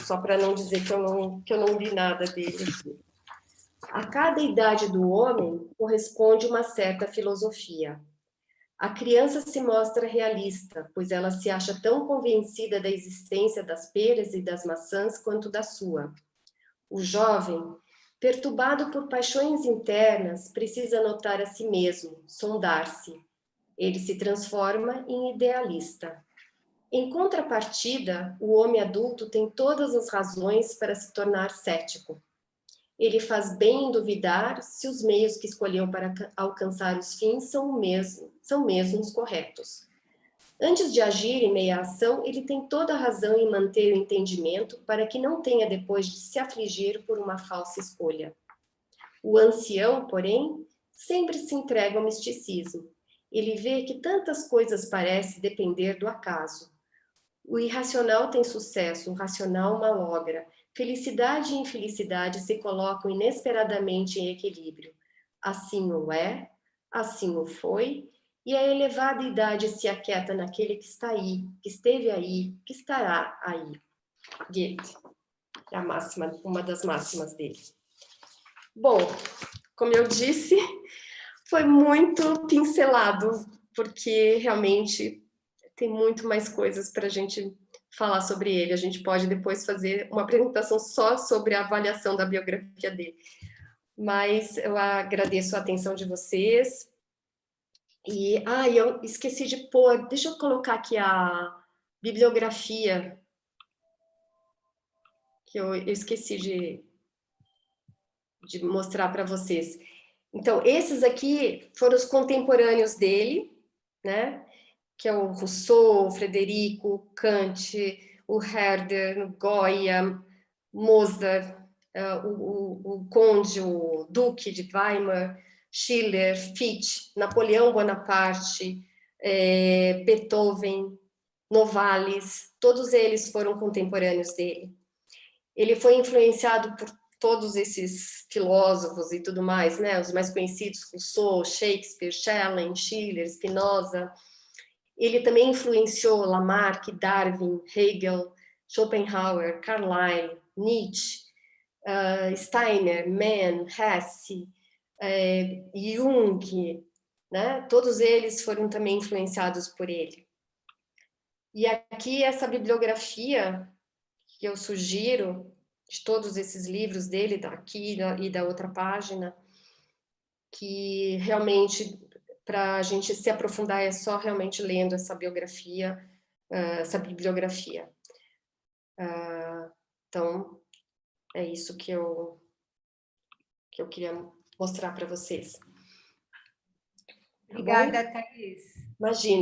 só para não dizer que eu não li nada dele aqui. A cada idade do homem corresponde uma certa filosofia. A criança se mostra realista, pois ela se acha tão convencida da existência das peras e das maçãs quanto da sua. O jovem, perturbado por paixões internas, precisa notar a si mesmo, sondar-se. Ele se transforma em idealista. Em contrapartida, o homem adulto tem todas as razões para se tornar cético. Ele faz bem em duvidar se os meios que escolheu para alcançar os fins são mesmo os corretos. Antes de agir em meia ação, ele tem toda a razão em manter o entendimento para que não tenha depois de se afligir por uma falsa escolha. O ancião, porém, sempre se entrega ao misticismo. Ele vê que tantas coisas parecem depender do acaso. O irracional tem sucesso, o racional malogra. Felicidade e infelicidade se colocam inesperadamente em equilíbrio. Assim o é, assim o foi, e a elevada idade se aquieta naquele que está aí, que esteve aí, que estará aí. Goethe, é a máxima, uma das máximas dele. Bom, como eu disse, foi muito pincelado, porque realmente tem muito mais coisas para a gente falar sobre ele. A gente pode depois fazer uma apresentação só sobre a avaliação da biografia dele. Mas eu agradeço a atenção de vocês. E, eu esqueci de pôr, deixa eu colocar aqui a bibliografia, que eu esqueci de mostrar para vocês. Então, esses aqui foram os contemporâneos dele, né? Que é o Rousseau, o Frederico, Kant, o Herder, Goya, Mozart, o Conde, o Duque de Weimar, Schiller, Fichte, Napoleão Bonaparte, Beethoven, Novalis, todos eles foram contemporâneos dele. Ele foi influenciado por todos esses filósofos e tudo mais, né? Os mais conhecidos, Rousseau, Shakespeare, Schelling, Schiller, Spinoza. Ele também influenciou Lamarck, Darwin, Hegel, Schopenhauer, Carlyle, Nietzsche, Steiner, Mann, Hesse, Jung, né? Todos eles foram também influenciados por ele. E aqui essa bibliografia que eu sugiro, de todos esses livros dele, daqui e da outra página, que realmente, para a gente se aprofundar, é só realmente lendo essa bibliografia. Então, é isso que eu queria mostrar para vocês. Obrigada, Thaís. Imagina.